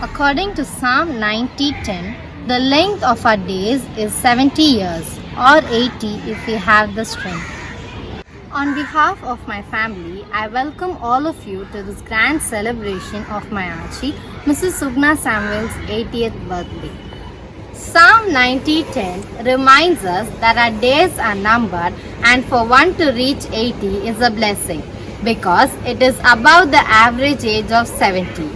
According to Psalm 90:10, the length of our days is 70 years, or 80 if we have the strength. On behalf of my family, I welcome all of you to this grand celebration of my Archie, Mrs. Sugna Samuel's 80th birthday. Psalm 90:10 reminds us that our days are numbered, and for one to reach 80 is a blessing because it is above the average age of 70.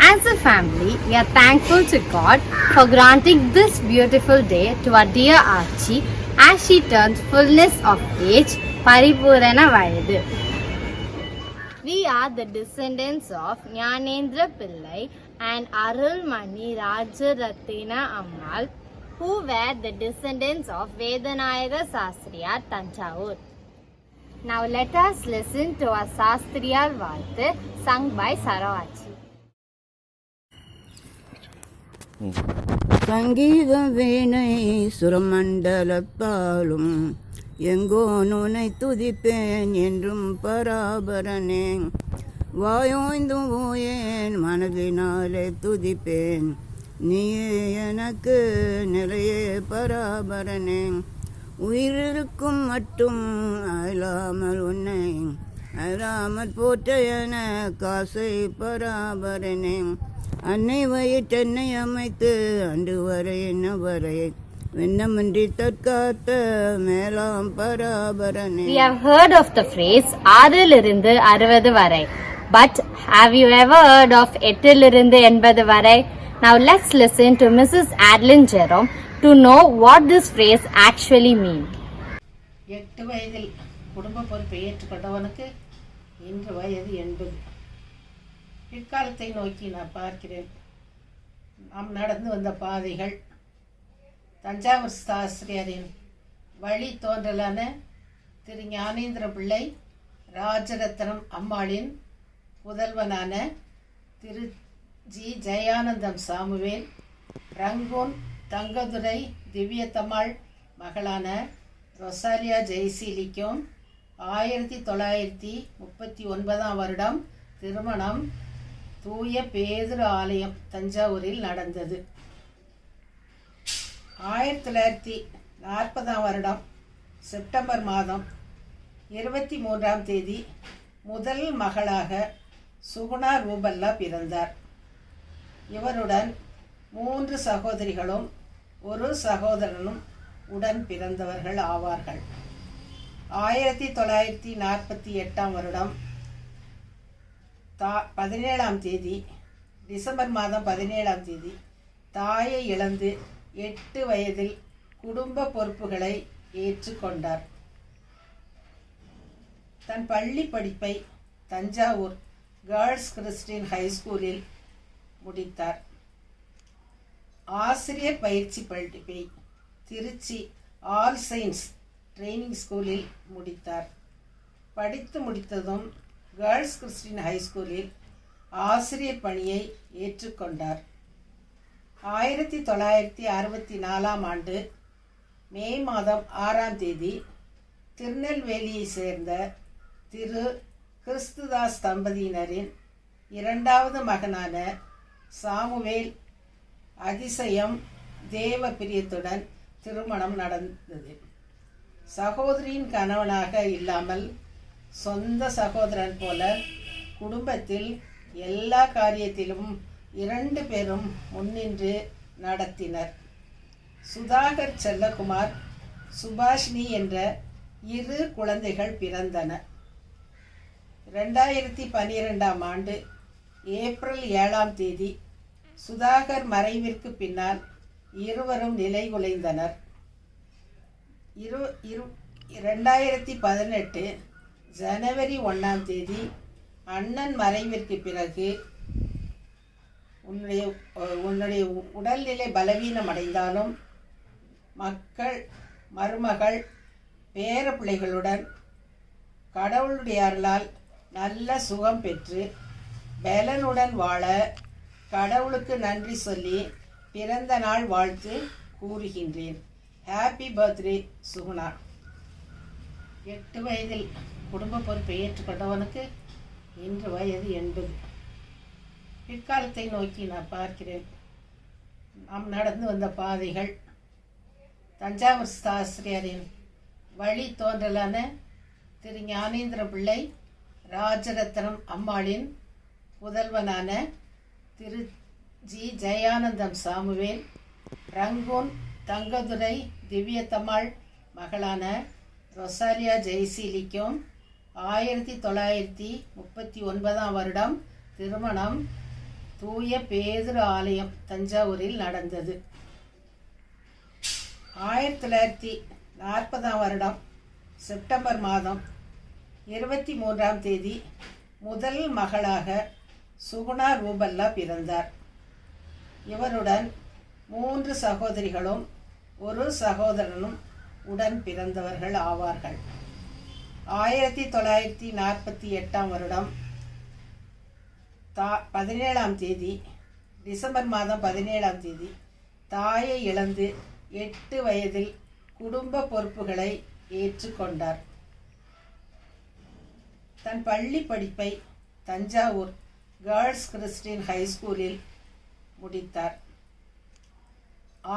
As a family, we are thankful to God for granting this beautiful day to our dear Archie as she turns fullness of age, Paripurana Vayadu. We are the descendants of Jnanendra Pillai and Arulmani Rajarathina Ammal, who were the descendants of Vedanayaka Sastriyar Tanjavur. Now let us listen to our Sastriyar Vaathu sung by Saravachi. சங்கீதம் வீணை சுரமண்டலத்தாலும் எங்கோ நுனை துதிப்பேன் என்றும் பராபரனே. வாயோய்ந்தும் ஓயேன் மனதினாலே துதிப்பேன், நீயே எனக்கு நிலையே பராபரனே. உயிரிருக்கும் மட்டும் அயலாமல் உன்னை அயலாமல் போற்ற என காசை பராபரனே. அன்னை வயிற்றென்னை அமைத்து அன்று வரை என்ன வரை வெண்ணமின்றி தற்காத்த மேலாம் பராபரனே. We have heard of the phrase ஆறிலிருந்து 60 வரை. But have you ever heard of எட்டிலிருந்து 80 வரை? Now let's listen to Mrs. Adeline Jerome to know what this phrase actually means. 8 வயதில் குடும்ப பொறுப்பை ஏற்றுக்கொண்டவனுக்கு இன்று வயது 80. பிற்காலத்தை நோக்கி நான் பார்க்கிறேன். நாம் நடந்து வந்த பாதைகள் தஞ்சாவூர் சாஸ்திரியாரின் வழி தோன்றலான திரு ஞானேந்திர பிள்ளை ராஜரத்னம் அம்மாளின் புதல்வனான திரு G Jayanandam Samuel, Rangoon Thangadurai திவ்யத்தம்மாள் மகளான ரொசாலியா ஜெய்சீலிக்கும் 1939 வருடம் திருமணம் தூய பேதுரு ஆலயம் தஞ்சாவூரில் நடந்தது. 1940 வருடம் செப்டம்பர் மாதம் 23ஆம் தேதி முதல் மகளாக சுகுணா ரூபல்லா பிறந்தார். இவருடன் 3 சகோதரிகளும் ஒரு சகோதரனும் உடன் பிறந்தவர்கள் ஆவார்கள். 1948 வருடம் 17ஆம் தேதி டிசம்பர் மாதம் 17ஆம் தேதி தாயை இழந்து 8 வயதில் குடும்ப பொறுப்புகளை ஏற்றுக்கொண்டார். தன் பள்ளி படிப்பை தஞ்சாவூர் கேர்ள்ஸ் கிறிஸ்டியன் ஹைஸ்கூலில் முடித்தார். ஆசிரியர் பயிற்சி படிப்பை திருச்சி ஆல் சயின்ஸ் ட்ரைனிங் ஸ்கூலில் முடித்தார். படித்து முடித்ததும் கேர்ள்ஸ் கிறிஸ்டியன் ஹைஸ்கூலில் ஆசிரியர் பணியை ஏற்றுக்கொண்டார். 1964ஆம் ஆண்டு மே மாதம் 6ஆம் தேதி திருநெல்வேலியை சேர்ந்த திரு கிறிஸ்துதாஸ் தம்பதியினரின் 2வது மகனான சாமுவேல் அதிசயம் தேவ பிரியத்துடன் திருமணம் நடந்தது. சகோதரியின் கணவனாக இல்லாமல் சொந்த சகோதரன் போல குடும்பத்தில் எல்லா காரியத்திலும் 2 பேரும் முன்னின்று நடத்தினர். சுதாகர் செல்லகுமார், சுபாஷினி என்ற 2 குழந்தைகள் பிறந்தன. 2012ஆம் ஆண்டு ஏப்ரல் 7ஆம் தேதி சுதாகர் மறைவிற்கு பின்னால் இருவரும் நிலைகுலைந்தனர். 2018 ஜனவரி 1ஆம் தேதி அண்ணன் மறைவிற்கு பிறகு உன்னுடைய உடல்நிலை பலவீனம் அடைந்தாலும் மக்கள், மருமகள், பேர பிள்ளைகளுடன் கடவுளுடைய அருளால் நல்ல சுகம் பெற்று பலனுடன் வாழ கடவுளுக்கு நன்றி சொல்லி பிறந்த நாள் வாழ்த்து கூறுகின்றேன். Happy birthday Suguna. 8 வயதில் குடும்ப பொறுப்பை ஏற்றுக்கொண்டவனுக்கு இன்று வயது 80. பிற்காலத்தை நோக்கி நான் பார்க்கிறேன். நாம் நடந்து வந்த பாதைகள் தஞ்சாவூர் சாஸ்திரியாரின் வழி தோன்றலான திரு ஞானேந்திர பிள்ளை ராஜரத்னம் அம்மாளின் புதல்வனான திரு G Jayanandam Samuel, Rangoon Thangadurai திவ்யத்தம்மாள் மகளான ரொசாலியா ஜெயசீலிக்கும் 1939 வருடம் திருமணம் தூய பேதுரு ஆலயம் தஞ்சாவூரில் நடந்தது. 1940 வருடம் செப்டம்பர் மாதம் 23ஆம் தேதி முதல் மகளாக சுகுணா ரூபல்லா பிறந்தார். இவருடன் 3 சகோதரிகளும் 1 சகோதரனும் உடன் பிறந்தவர்கள் ஆவார்கள். 1948 வருடம் 17ஆம் தேதி டிசம்பர் மாதம் 17ஆம் தேதி தாயை இழந்து 8 வயதில் குடும்ப பொறுப்புகளை ஏற்றுக்கொண்டார். தன் பள்ளி படிப்பை தஞ்சாவூர் கேர்ள்ஸ் கிறிஸ்டியன் ஹைஸ்கூலில் முடித்தார்.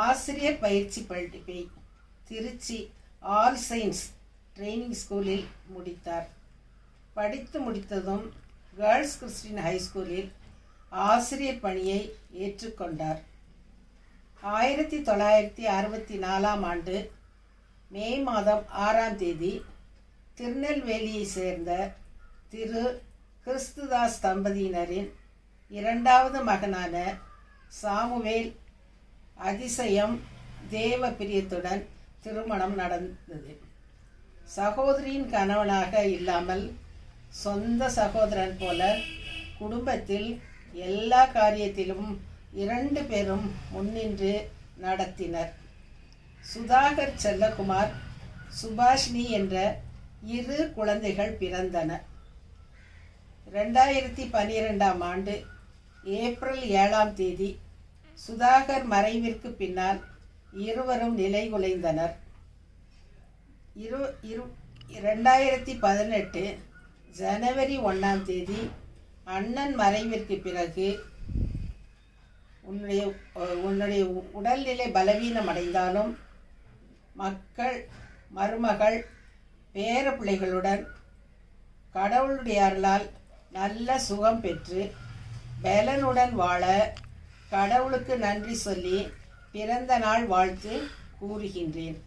ஆசிரியர் பயிற்சி படிப்பை திருச்சி ஆல் சயின்ஸ் ட்ரைனிங் ஸ்கூலில் முடித்தார். படித்து முடித்ததும் கேர்ள்ஸ் கிறிஸ்டியன் ஹைஸ்கூலில் ஆசிரியர் பணியை ஏற்றுக்கொண்டார். 1964ஆம் ஆண்டு மே மாதம் 6ஆம் தேதி திருநெல்வேலியை சேர்ந்த திரு கிறிஸ்துதாஸ் தம்பதியினரின் 2வது மகனான சாமுவேல் அதிசயம் தேவ பிரியத்துடன் திருமணம் நடந்தது. சகோதரியின் கணவனாக இல்லாமல் சொந்த சகோதரன் போல குடும்பத்தில் எல்லா காரியத்திலும் 2 பேரும் முன்னின்று நடத்தினர். சுதாகர் செல்லகுமார், சுபாஷினி என்ற 2 குழந்தைகள் பிறந்தனர். 2012ஆம் ஆண்டு ஏப்ரல் 7ஆம் தேதி சுதாகர் மறைவிற்கு பின்னால் இருவரும் நிலைகுலைந்தனர். 2018 ஜனவரி 1ஆம் தேதி அண்ணன் மறைவிற்கு பிறகு உன்னுடைய உடல்நிலை பலவீனமடைந்தாலும் மக்கள், மருமகள், பேர பிள்ளைகளுடன் கடவுளுடைய அருளால் நல்ல சுகம் பெற்று பலனுடன் வாழ கடவுளுக்கு நன்றி சொல்லி பிறந்த நாள் வாழ்த்து கூறுகின்றேன்.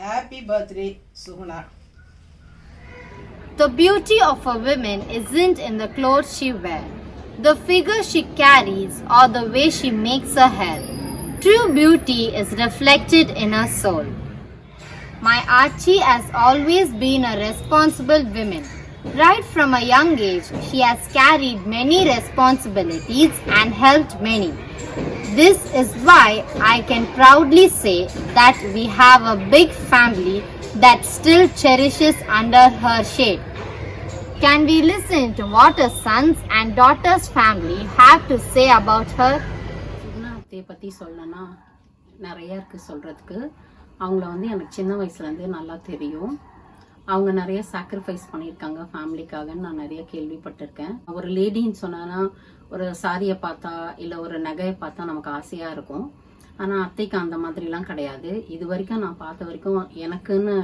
Happy birthday Suguna. The beauty of a woman isn't in the clothes she wears, the figure she carries, or the way she makes her hair. True beauty is reflected in her soul. My Archie has always been a responsible woman. Right from a young age, she has carried many responsibilities and helped many. This is why I can proudly say that we have a big family that still cherishes under her shade. Can we listen to what her sons and daughters' family have to say about her? சுகுணாத்தை பற்றி சொல்லணும்னா நிறைய இருக்குது சொல்கிறதுக்கு. அவங்கள எனக்கு சின்ன வயசுலேருந்தே நல்லா தெரியும். அவங்க நிறைய சாக்ரிஃபைஸ் பண்ணியிருக்காங்க ஃபேமிலிக்காகன்னு நான் நிறைய கேள்விப்பட்டிருக்கேன். ஒரு லேடின்னு சொன்னா ஒரு சாரியை பார்த்தா இல்லை ஒரு நகையை பார்த்தா நமக்கு ஆசையாக இருக்கும். ஆனால் அத்தைக்கு அந்த மாதிரிலாம் கிடையாது. இது வரைக்கும் நான் பார்த்த வரைக்கும் எனக்குன்னு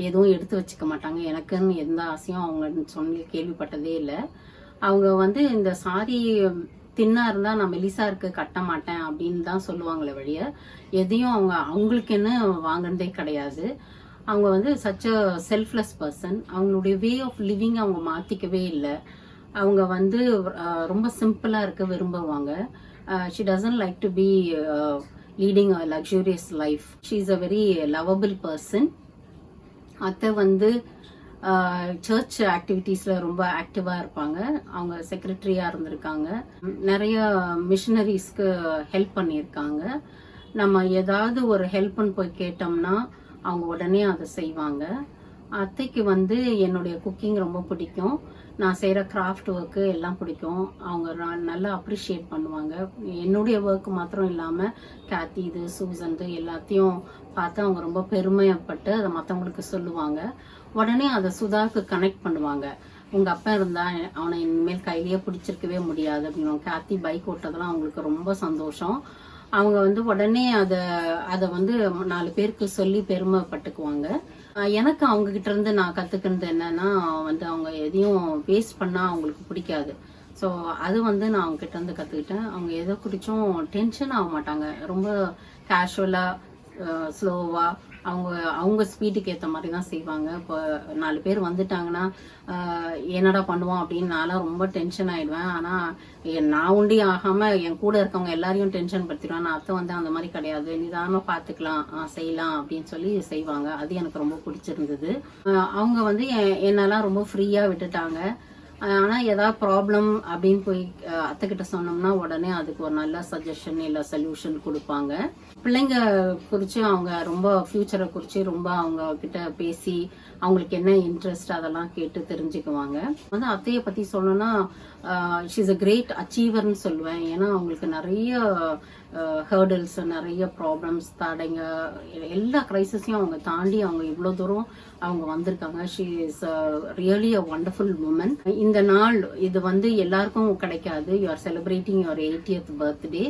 எதுவும் எடுத்து வச்சுக்க மாட்டாங்க. எனக்குன்னு எந்த ஆசையும் அவங்க சொல்லி கேள்விப்பட்டதே இல்லை. அவங்க இந்த சாரி தின்னா இருந்தால் நான் மெலிசா இருக்கு கட்ட மாட்டேன் அப்படின்னு தான் சொல்லுவாங்களே வழிய எதையும் அவங்களுக்குன்னு வாங்கினதே கிடையாது. அவங்க சச் அ செல்ஃப்லெஸ் பர்சன். அவங்களுடைய வே ஆஃப் லிவிங் அவங்க மாற்றிக்கவே இல்லை. அவங்க ரொம்ப சிம்பிளாக இருக்க விரும்புவாங்க. She doesn't like to be leading a luxurious life. She is a very lovable person. அத்தை சர்ச் ஆக்டிவிட்டீஸில் ரொம்ப ஆக்டிவாக இருப்பாங்க. அவங்க செக்ரட்டரியாக இருந்திருக்காங்க. நிறைய மிஷனரிஸ்க்கு ஹெல்ப் பண்ணியிருக்காங்க. நம்ம ஏதாவது ஒரு ஹெல்ப்னு போய் கேட்டோம்னா அவங்க உடனே அதை செய்வாங்க. அத்தைக்கு வந்து என்னுடைய குக்கிங் ரொம்ப பிடிக்கும். நான் செய்கிற கிராஃப்ட் ஒர்க்கு எல்லாம் பிடிக்கும். அவங்க நல்லா அப்ரிஷியேட் பண்ணுவாங்க. என்னுடைய ஒர்க் மாத்திரம் இல்லாமல் கேத்தி இது சூசன்து எல்லாத்தையும் பார்த்து அவங்க ரொம்ப பெருமைப்பட்டு அதை மற்றவங்களுக்கு சொல்லுவாங்க. உடனே அதை சுதாவுக்கு கனெக்ட் பண்ணுவாங்க. உங்கள் அப்பா இருந்தால் அவனை இனிமேல் கையிலேயே பிடிச்சிருக்கவே முடியாது அப்படின்னு. கேத்தி பைக் ஓட்டதெல்லாம் அவங்களுக்கு ரொம்ப சந்தோஷம். அவங்க வந்து உடனே அதை வந்து 4 பேருக்கு சொல்லி பெருமைப்பட்டுக்குவாங்க. எனக்கு அவங்க கிட்ட இருந்து நான் கத்துக்கினது என்னன்னா வந்து அவங்க எதையும் வேஸ்ட் பண்ணா அவங்களுக்கு பிடிக்காது. ஸோ அது வந்து நான் அவங்க கிட்ட இருந்து கத்துக்கிட்டேன். அவங்க எதை குறிச்சும் டென்ஷன் ஆக மாட்டாங்க. ரொம்ப கேஷுவலா ஸ்லோவா அவங்க ஸ்பீடுக்கு ஏற்ற மாதிரி தான் செய்வாங்க. இப்போ 4 பேர் வந்துட்டாங்கன்னா என்னடா பண்ணுவோம் அப்படின்னு நான்லாம் ரொம்ப டென்ஷன் ஆயிடுவேன். ஆனால் நான் உண்டி ஆகாம என் கூட இருக்கவங்க எல்லாரையும் டென்ஷன் படுத்திடுவேன். நான் அத்தை வந்து அந்த மாதிரி கிடையாது, நிதானமா பார்த்துக்கலாம் செய்யலாம் அப்படின்னு சொல்லி செய்வாங்க. அது எனக்கு ரொம்ப பிடிச்சிருந்தது. அவங்க வந்து என்னெல்லாம் ரொம்ப ஃப்ரீயா விட்டுட்டாங்க. ஆனால் ஏதாவது ப்ராப்ளம் அப்படின்னு போய் அத்தைக்கிட்ட சொன்னோம்னா உடனே அதுக்கு ஒரு நல்ல சஜஷன் இல்லை சொல்யூஷன் கொடுப்பாங்க. பிள்ளைங்க குறித்து அவங்க ரொம்ப ஃபியூச்சரை குறித்து ரொம்ப அவங்க கிட்ட பேசி அவங்களுக்கு என்ன இன்ட்ரெஸ்ட் அதெல்லாம் கேட்டு தெரிஞ்சுக்குவாங்க. வந்து அத்தையை பற்றி சொல்லணும்னா ஷீ இஸ் அ கிரேட் அச்சீவர்னு சொல்லுவேன். ஏன்னா அவங்களுக்கு நிறைய ஹேர்டில்ஸ், நிறைய ப்ராப்ளம்ஸ், தடைங்க, எல்லா கிரைசிஸையும் அவங்க தாண்டி அவங்க இவ்வளோ தூரம் அவங்க வந்திருக்காங்க. She is really a wonderful woman. இந்த நாள் இது வந்து எல்லாருக்கும் கிடைக்காது. You are celebrating your 80th birthday.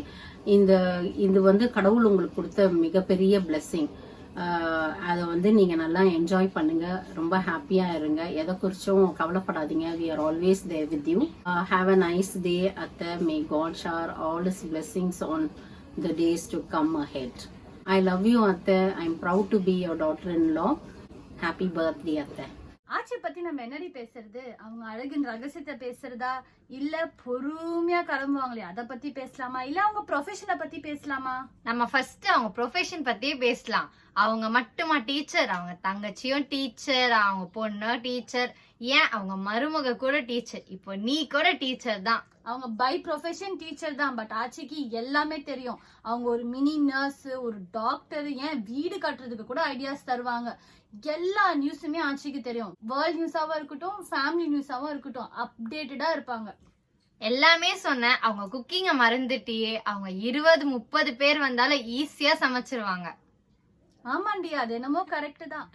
இது வந்து கடவுள் உங்களுக்கு கொடுத்த மிகப்பெரிய பிளெஸ்ஸிங். அதை வந்து நீங்க நல்லா என்ஜாய் பண்ணுங்க, ரொம்ப ஹாப்பியா இருங்க, எதை குறிச்சும் கவலைப்படாதீங்க. we are always there with you. Have a nice day atta. May God shower all his blessings on the days to come ahead. I love you atta. I'm proud to be your daughter-in-law. Happy birthday atta. ஆட்சி பத்தி நம்ம என்னடி பேசுறது? அவங்க அழகின் ரகசியத்தை பேசுறதா, இல்ல பொறுமையா கிளம்புவாங்களே அதை பத்தி பேசலாமா, இல்ல அவங்க ப்ரொஃபஷனை பத்தி பேசலாமா? நம்ம ஃபர்ஸ்ட் அவங்க ப்ரொஃபஷன் பத்தியே பேசலாம். அவங்க மட்டுமா டீச்சர்? அவங்க தங்கச்சியும் டீச்சர், அவங்க பொண்ணு டீச்சர், ஏன் அவங்க மருமக கூட டீச்சர், இப்போ நீ கூட டீச்சர் தான். அவங்க பை ப்ரொஃபஷன் டீச்சர் தான். பட் ஆட்சிக்கு எல்லாமே தெரியும். அவங்க ஒரு மினி நர்ஸ், ஒரு டாக்டர், ஏன் வீடு கட்டுறதுக்கு கூட ஐடியாஸ் தருவாங்க. எல்லா நியூஸுமே ஆட்சிக்கு தெரியும். வேர்ல்ட் நியூஸாவும் இருக்கட்டும், ஃபேமிலி நியூஸாவும் இருக்கட்டும், அப்டேட்டடா இருப்பாங்க. எல்லாமே சொன்ன. அவங்க குக்கிங்க மறந்துட்டியே. அவங்க 20-30 பேர் வந்தாலும் ஈஸியா சமைச்சிருவாங்க. ஆமாண்டி, அது என்னமோ கரெக்ட் தான்.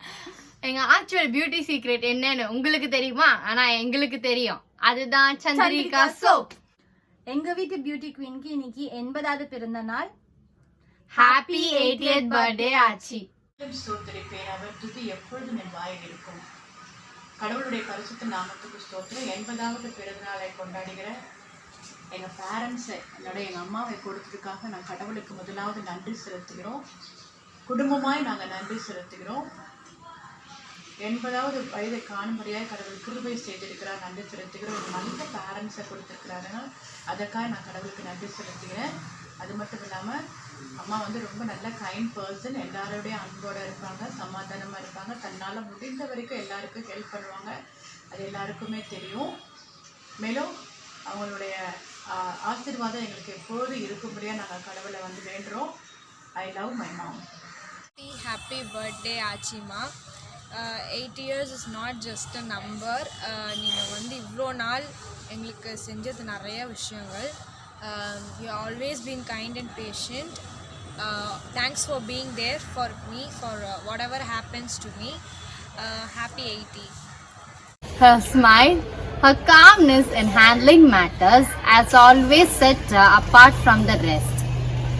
எங்க ஆக்சுவல் பியூட்டி சீக்ரெட் என்னன்னு உங்களுக்கு தெரியுமா? ஆனா எங்களுக்கு தெரியும். அதுதான் சந்திரிகா சோப். எங்க வீட்டு பியூட்டி குவீனுக்கு இன்னைக்கு 80வது பிறந்த நாள். ஹாப்பி 80th பர்த்டே ஆச்சி. ஸ்தோத்திரிப்பேன், அவர் துதி எப்பொழுதும் என் வாயில் இருக்கும். கடவுளுடைய பரிசுத்த நாமத்துக்கு ஸ்தோத்திரம். 80வது பிறந்த நாளை கொண்டாடுகிற எங்கள் பேரண்ட்ஸை, எங்கள் அம்மாவை கொடுத்ததுக்காக நான் கடவுளுக்கு முதலாவது நன்றி செலுத்துகிறோம். குடும்பமாய் நாங்கள் நன்றி செலுத்துகிறோம். 80வது வயதை காணும்படியாக கடவுள் கிருபை செய்திருக்கிறார், நன்றி செலுத்துகிறோம். நல்ல பேரண்ட்ஸை கொடுத்துருக்குறாங்க, அதற்காக நான் கடவுளுக்கு நன்றி செலுத்துகிறேன். அது மட்டும் இல்லாமல் அம்மா வந்து ரொம்ப நல்ல கைண்ட் பர்சன், எல்லாரோடைய அன்போடு இருப்பாங்க, சமாதானமாக இருப்பாங்க, தன்னால் முடிந்த வரைக்கும் எல்லாருக்கும் ஹெல்ப் பண்ணுவாங்க. அது எல்லாருக்குமே தெரியும். மேலும் அவங்களுடைய ஆசீர்வாதம் எங்களுக்கு எப்போது இருக்கும்படியாக நாங்கள் கடவுளை வந்து வேண்டுறோம். I love my mom. Happy birthday ஆச்சிமா. 80 years is not just a number. நீங்கள் வந்து இவ்வளோ நாள் எங்களுக்கு செஞ்சது நிறைய விஷயங்கள். You always been kind and patient. Thanks for being there for me, for whatever happens to me. Happy 80. Her smile, her calmness in handling matters has always set her apart from the rest.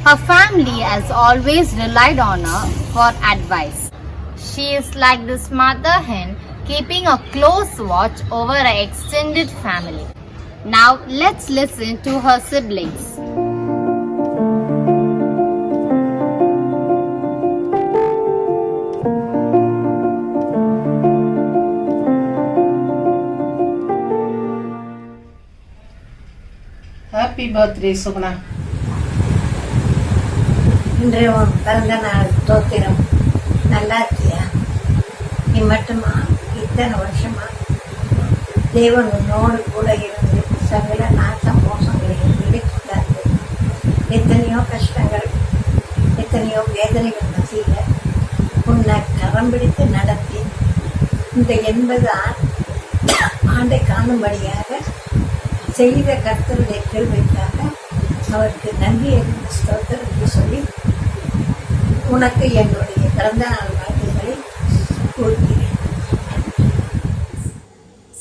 Her family has always relied on her for advice. She is like this mother hen keeping a close watch over her extended family. Now let's listen to her siblings. Happy birthday Suguna. இன்றைய பிறந்த நாள் தோத்திரம். நல்லா இருக்கியா? நீ மட்டுமா இத்தனை வருஷமா தேவன் உன்னோடு கூட இருந்து சகல நாச மோசங்களையும் விடுவித்தாரு. எத்தனையோ கஷ்டங்கள், எத்தனையோ வேதனைகள் மத்தியில் உன்னை கரம் பிடித்து நடத்தி இந்த 80 ஆண்டை காணும்படியாக செய்த கர்த்தருடைய கிருபைக்காக அவருக்கு நன்றி என்று ஸ்தோத்திரம் என்று சொல்லி உனக்கு என்னுடைய பிறந்த நாள் வாழ்த்துக்களை கூறுகிறேன்.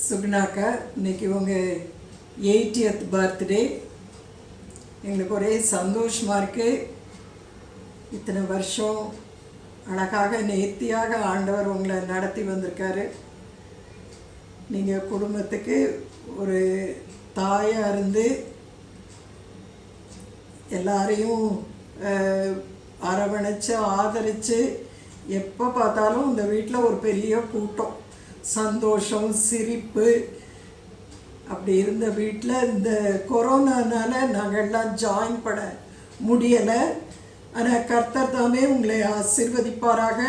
சுகுணாக்கா, இன்னைக்கு உங்கள் 80th பர்த்டே. எங்களுக்கு ஒரே சந்தோஷமாக இருக்குது. இத்தனை வருஷம் அழகாக நேர்த்தியாக ஆண்டவர் உங்களை நடத்தி வந்திருக்காரு. நீங்கள் குடும்பத்துக்கு ஒரு தாயாக இருந்து எல்லாரையும் அரவணைச்சு ஆதரித்து எப்போ பார்த்தாலும் இந்த வீட்டில் ஒரு பெரிய கூட்டம், சந்தோஷம், சிரிப்பு அப்படி இருந்த வீட்டில் இந்த கொரோனானால நாங்கள்லாம் ஜாயின் பண்ண முடியலை. ஆனால் கர்த்தர் தாமே உங்களை ஆசீர்வதிப்பாராக.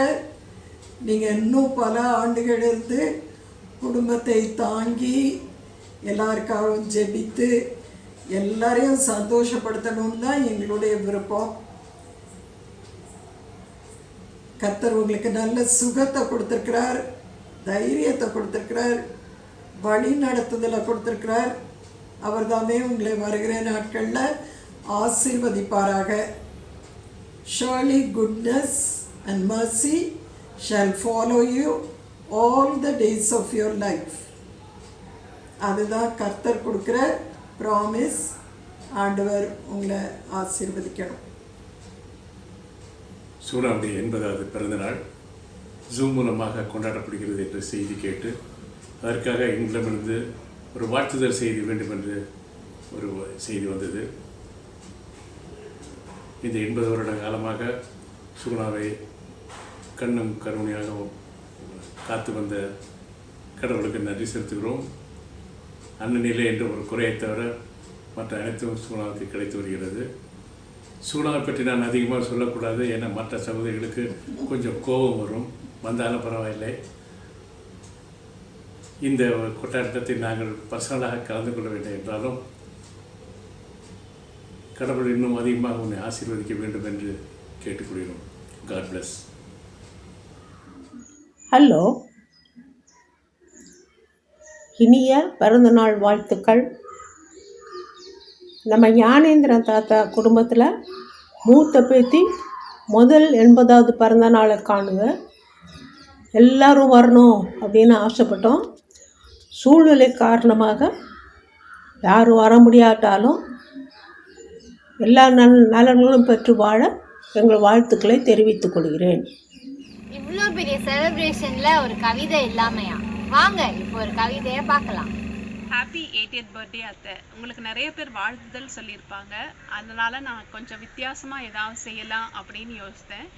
நீங்கள் இன்னும் பல ஆண்டுகள் இருந்து குடும்பத்தை தாங்கி எல்லாருக்காகவும் ஜெபித்து எல்லாரையும் சந்தோஷப்படுத்தணும்னு தான் எங்களுடைய விருப்பம். கர்த்தர் உங்களுக்கு நல்ல சுகத்தை கொடுத்துருக்கிறார், தைரியத்தை கொடுத்துருக்கிறார், வழி நடத்துதலை கொடுத்துருக்கிறார். அவர் தாமே உங்களை வருகிற நாட்களில் ஆசீர்வதிப்பாராக. Surely goodness and mercy shall follow you all the days of your life. அதுதான் கர்த்தர் கொடுக்குற ப்ராமிஸ். ஆண்டவர் உங்களை ஆசீர்வதிக்கணும். சூடாவுடைய 80வது பிறந்தநாள் ஜூம் மூலமாக கொண்டாடப்படுகிறது என்ற செய்தி கேட்டு அதற்காக எங்களிடமிருந்து ஒரு வாழ்த்துதல் செய்தி வேண்டும் என்று ஒரு செய்தி வந்தது. இந்த 80 வருட காலமாக சுகுணாவை கண்ணும் கருணையாகவும் காத்து வந்த கடவுளுக்கு நன்றி செலுத்துகிறோம். அண்ணனிலே என்ற ஒரு குறையை தவிர மற்ற அனைத்தும் சுகுணாவுக்கு கிடைத்து வருகிறது. சுகுணாவை பற்றி நான் அதிகமாக சொல்லக்கூடாது, ஏன்னா மற்ற சகோதரிகளுக்கு கொஞ்சம் கோபம் வரும். வந்தாலும் பரவாயில்லை. இந்த கொண்டாட்டத்தை நாங்கள் பர்சனலாக கலந்து கொள்ள வேண்டும் என்றாலும் கடவுள் இன்னும் அதிகமாக உன்னை ஆசீர்வதிக்க வேண்டும் என்று கேட்டுக்கொள்கிறோம். God plus. ஹலோ, இனிய பிறந்தநாள் வாழ்த்துக்கள். நம்ம ஞானேந்திரன் தாத்தா குடும்பத்தில் மூத்த பேத்தி முதல் 80வது பிறந்த நாளை காணுங்க. எல்லாரும் வரணும் அப்படின்னு ஆசைப்பட்டோம். சூழ்நிலை காரணமாக யாரும் வர முடியாட்டாலும் எல்லா நலன்களும் பெற்று வாழ எங்கள் வாழ்த்துக்களை தெரிவித்துக் கொள்கிறேன். இவ்வளோ பெரிய செலிப்ரேஷன்ல ஒரு கவிதை இல்லாமையா? வாங்க இப்போ ஒரு கவிதையை பார்க்கலாம். ஹாப்பி 80th பர்த்டே அத்தை. உங்களுக்கு நிறைய பேர் வாழ்த்துதல் சொல்லியிருப்பாங்க, அதனால நான் கொஞ்சம் வித்தியாசமாக ஏதாவது செய்யலாம் அப்படின்னு யோசித்தேன்.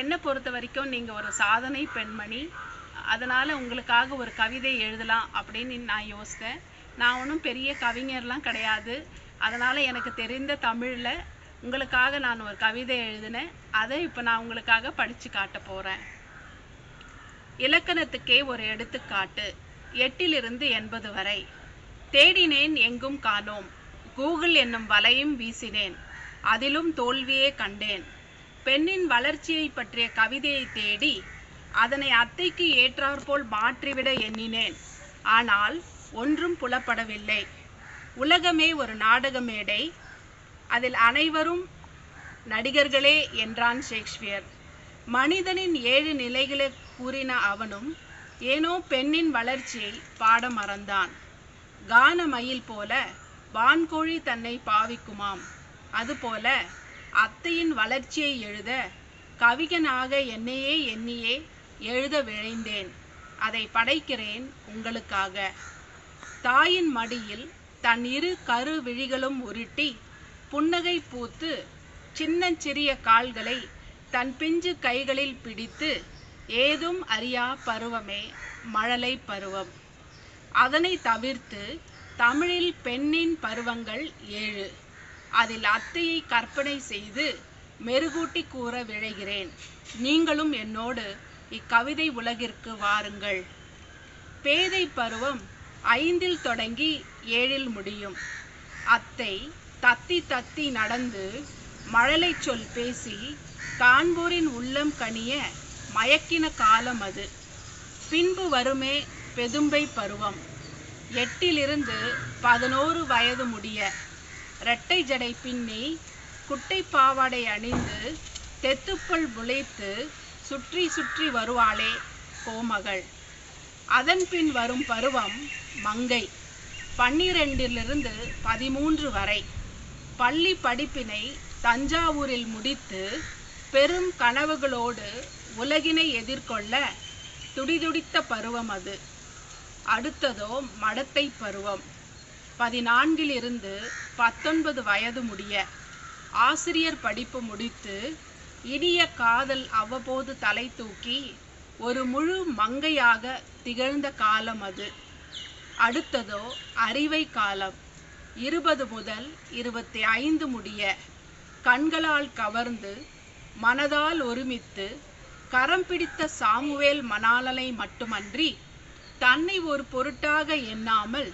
என்னை பொறுத்த வரைக்கும் நீங்கள் ஒரு சாதனை பெண்மணி, அதனால் உங்களுக்காக ஒரு கவிதை எழுதலாம் அப்படின்னு நான் யோசித்தேன். நான் ஒன்றும் பெரிய கவிஞர்லாம் கிடையாது, அதனால் எனக்கு தெரிந்த தமிழில் உங்களுக்காக நான் ஒரு கவிதை எழுதினேன். அதை இப்போ நான் உங்களுக்காக படித்து காட்ட போகிறேன். இலக்கணத்துக்கே ஒரு எடுத்துக்காட்டு. 8லிருந்து 80 வரை தேடினேன், எங்கும் காணோம். கூகுள் என்னும் வலையும் வீசினேன், அதிலும் தோல்வியே கண்டேன். பெண்ணின் வளர்ச்சியை பற்றிய கவிதையை தேடி அதனை அத்தைக்கு ஏற்றாற்போல் மாற்றிவிட எண்ணினேன். ஆனால் ஒன்றும் புலப்படவில்லை. உலகமே ஒரு நாடக மேடை, அதில் அனைவரும் நடிகர்களே என்றான் ஷேக்ஸ்பியர். மனிதனின் 7 நிலைகளை கூறின அவனும் ஏனோ பெண்ணின் வளர்ச்சியை பாட மறந்தான். கானமயில் போல வான்கோழி தன்னை பாவிக்குமாம், அதுபோல அத்தையின் வளர்ச்சியை எழுத கவிஞனாக என்னையே எண்ணியே எழுத விழைந்தேன். அதை படைக்கிறேன் உங்களுக்காக. தாயின் மடியில் தன் 2 கரு விழிகளும் உருட்டி புன்னகை பூத்து சின்னஞ்சிறிய கால்களை தன் பிஞ்சு கைகளில் பிடித்து ஏதும் அறியா பருவமே மழலை பருவம். அதனை தவிர்த்து தமிழில் பெண்ணின் பருவங்கள் 7. அதில் அத்தையை கற்பனை செய்து மெருகூட்டி கூற விழைகிறேன். நீங்களும் என்னோடு இக்கவிதை உலகிற்கு வாருங்கள். பேதை பருவம் 5ல் தொடங்கி 7ல் முடியும். அத்தை தத்தி தத்தி நடந்து மழலை சொல் பேசி காண்போரின் உள்ளம் கனிய மயக்கின காலம் அது. பின்பு வருமே பெதும்பை பருவம். 8 11 வயது முடிய இரட்டை ஜடை பின்னி குட்டை பாவாடை அணிந்து தெத்துப்பல் முளைத்து சுற்றி சுற்றி வருவாளே கோமகள். அதன் பின் வரும் பருவம் மங்கை. 12 13 வரை பள்ளி படிப்பினை தஞ்சாவூரில் முடித்து பெரும் கனவுகளோடு உலகினை எதிர்கொள்ள துடிதுடித்த பருவம் அது. அடுத்ததோ மடத்தை பருவம். 14 19 வயது முடிய ஆசிரியர் படிப்பு முடித்து இனிய காதல் அவ்வப்போது தலை தூக்கி ஒரு முழு மங்கையாக திகழ்ந்த காலம் அது. அடுத்ததோ அறிவை காலம். 20 முதல் 25 முடிய கண்களால் கவர்ந்து மனதால் ஒருமித்து கரம் பிடித்த சாமுவேல் மணாளனை மட்டுமன்றி தன்னை ஒரு பொருட்டாக எண்ணாமல்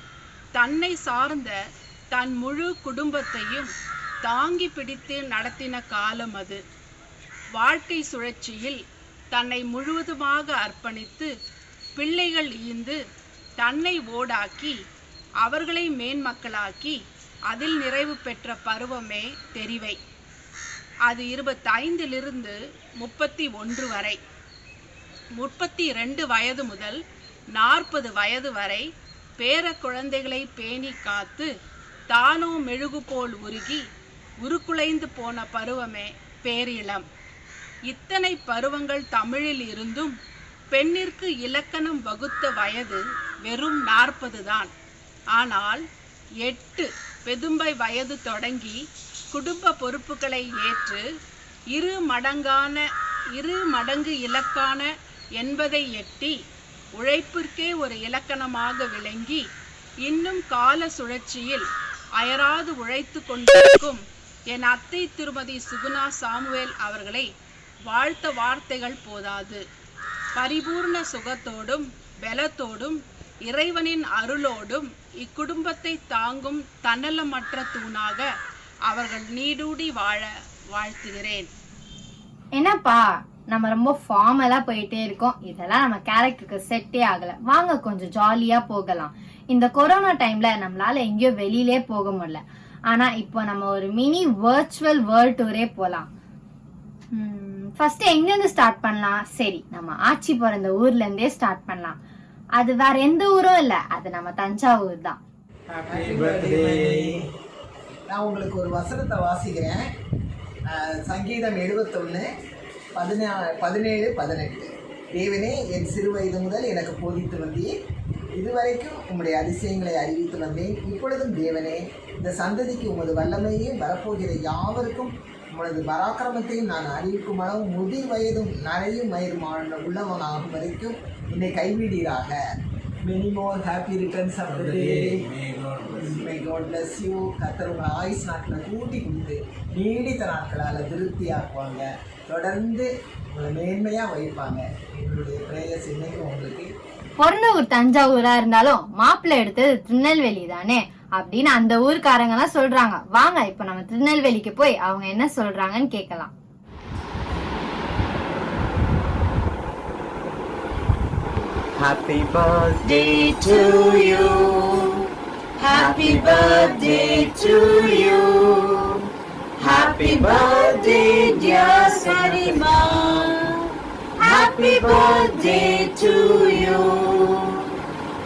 தன்னை சார்ந்த தன் முழு குடும்பத்தையும் தாங்கி பிடித்து நடத்தின காலம் அது. வாழ்க்கை சுழற்சியில் தன்னை முழுவதுமாக அர்ப்பணித்து பிள்ளைகள் ஈந்து தன்னை ஓடாக்கி அவர்களை மேன்மக்களாக்கி அதில் நிறைவு பெற்ற பருவமே தெரிவை. அது 25 31 வரை. 32 வயது முதல் 40 வயது வரை பேர குழந்தைகளை பேணி காத்து தானோ மெழுகு போல் உருகி உருக்குலைந்து போன பருவமே பேரிளம். இத்தனை பருவங்கள் தமிழில் இருந்தும் பெண்ணிற்கு இலக்கணம் வகுத்த வயது வெறும் 40 தான். ஆனால் 8 பெதும்பை வயது தொடங்கி குடும்ப பொறுப்புகளை ஏற்று இரு மடங்கு இலக்கான என்பதை எட்டி உழைப்பிற்கே ஒரு இலக்கணமாக விளங்கி இன்னும் கால சுழற்சியில் அயராது உழைத்து கொண்டிருக்கும் என் அத்தை திருமதி சுகுணா சாமுவேல் அவர்களை வாழ்த்த வார்த்தைகள் போதாது. பரிபூர்ண சுகத்தோடும் பலத்தோடும் இறைவனின் அருளோடும் இக்குடும்பத்தை தாங்கும் தன்னலமற்ற தூணாக அவர்கள் நீடூடி வாழ வாழ்த்துகிறேன். என்னப்பா நம்ம ரொம்ப ஃபார்மலா போயிட்டே இருக்கோம். இதெல்லாம் நம்ம கேரக்டருக்கு செட்டே ஆகல. வாங்க கொஞ்சம் ஜாலியா போகலாம். இந்த கொரோனா டைம்ல நம்மளால எங்கேயோ வெளியிலே போக முடியல. ஆனா இப்போ நம்ம ஒரு மினி வர்ச்சுவல் வேர்ல்ட் டூரே போலாம். ஃபர்ஸ்ட் எங்க இருந்து ஸ்டார்ட் பண்ணலாம்? சரி, நம்ம ஆச்சி பிறந்த ஊர்ல இருந்தே ஸ்டார்ட் பண்ணலாம். அது வேற எந்த ஊரும் இல்ல, அது நம்ம தஞ்சாவூர் தான். நான் உங்களுக்கு ஒரு வசனத்தை வாசிக்கிறேன். சங்கீதம் 71 17 18. தேவனே, என் சிறு வயது முதல் எனக்கு போதித்து வந்தீர். இதுவரைக்கும் உம்முடைய அதிசயங்களை அறிவித்து வந்தேன். இப்பொழுதும் தேவனே, இந்த சந்ததிக்கு உமது வல்லமையையும் வரப்போகிற யாவருக்கும் உமது பராக்கிரமத்தையும் நான் அறிவிக்கும் அளவு முதிர் வயதும் நரையும் மயிறுமான உள்ளவனாகும் வரைக்கும் என்னை கைவிடீராக. Many more happy returns of the day. May God bless you. கர்த்தர் உங்கள் ஆயுஸ் நாட்களை கூட்டி கொடுத்து நீடித்த நாட்களால் திருப்தியாக்குவாங்க. தொடர்ந்து உங்களை மேன்மையாக வைப்பாங்க. எங்களுடைய பிரேயர்ஸ் இன்னைக்கும் உங்களுக்கு. பிறந்த ஊர் தஞ்சாவூரா இருந்தாலும் மாப்பிள்ளை எடுத்தது திருநெல்வேலி தானே அப்படின்னு அந்த ஊர்க்காரங்க எல்லாம் சொல்றாங்க. வாங்க இப்ப நம்ம திருநெல்வேலிக்கு போய் அவங்க என்ன சொல்றாங்கன்னு கேட்கலாம். Happy birthday to you. Happy birthday to you. Happy birthday dear Sarima. Happy birthday to you.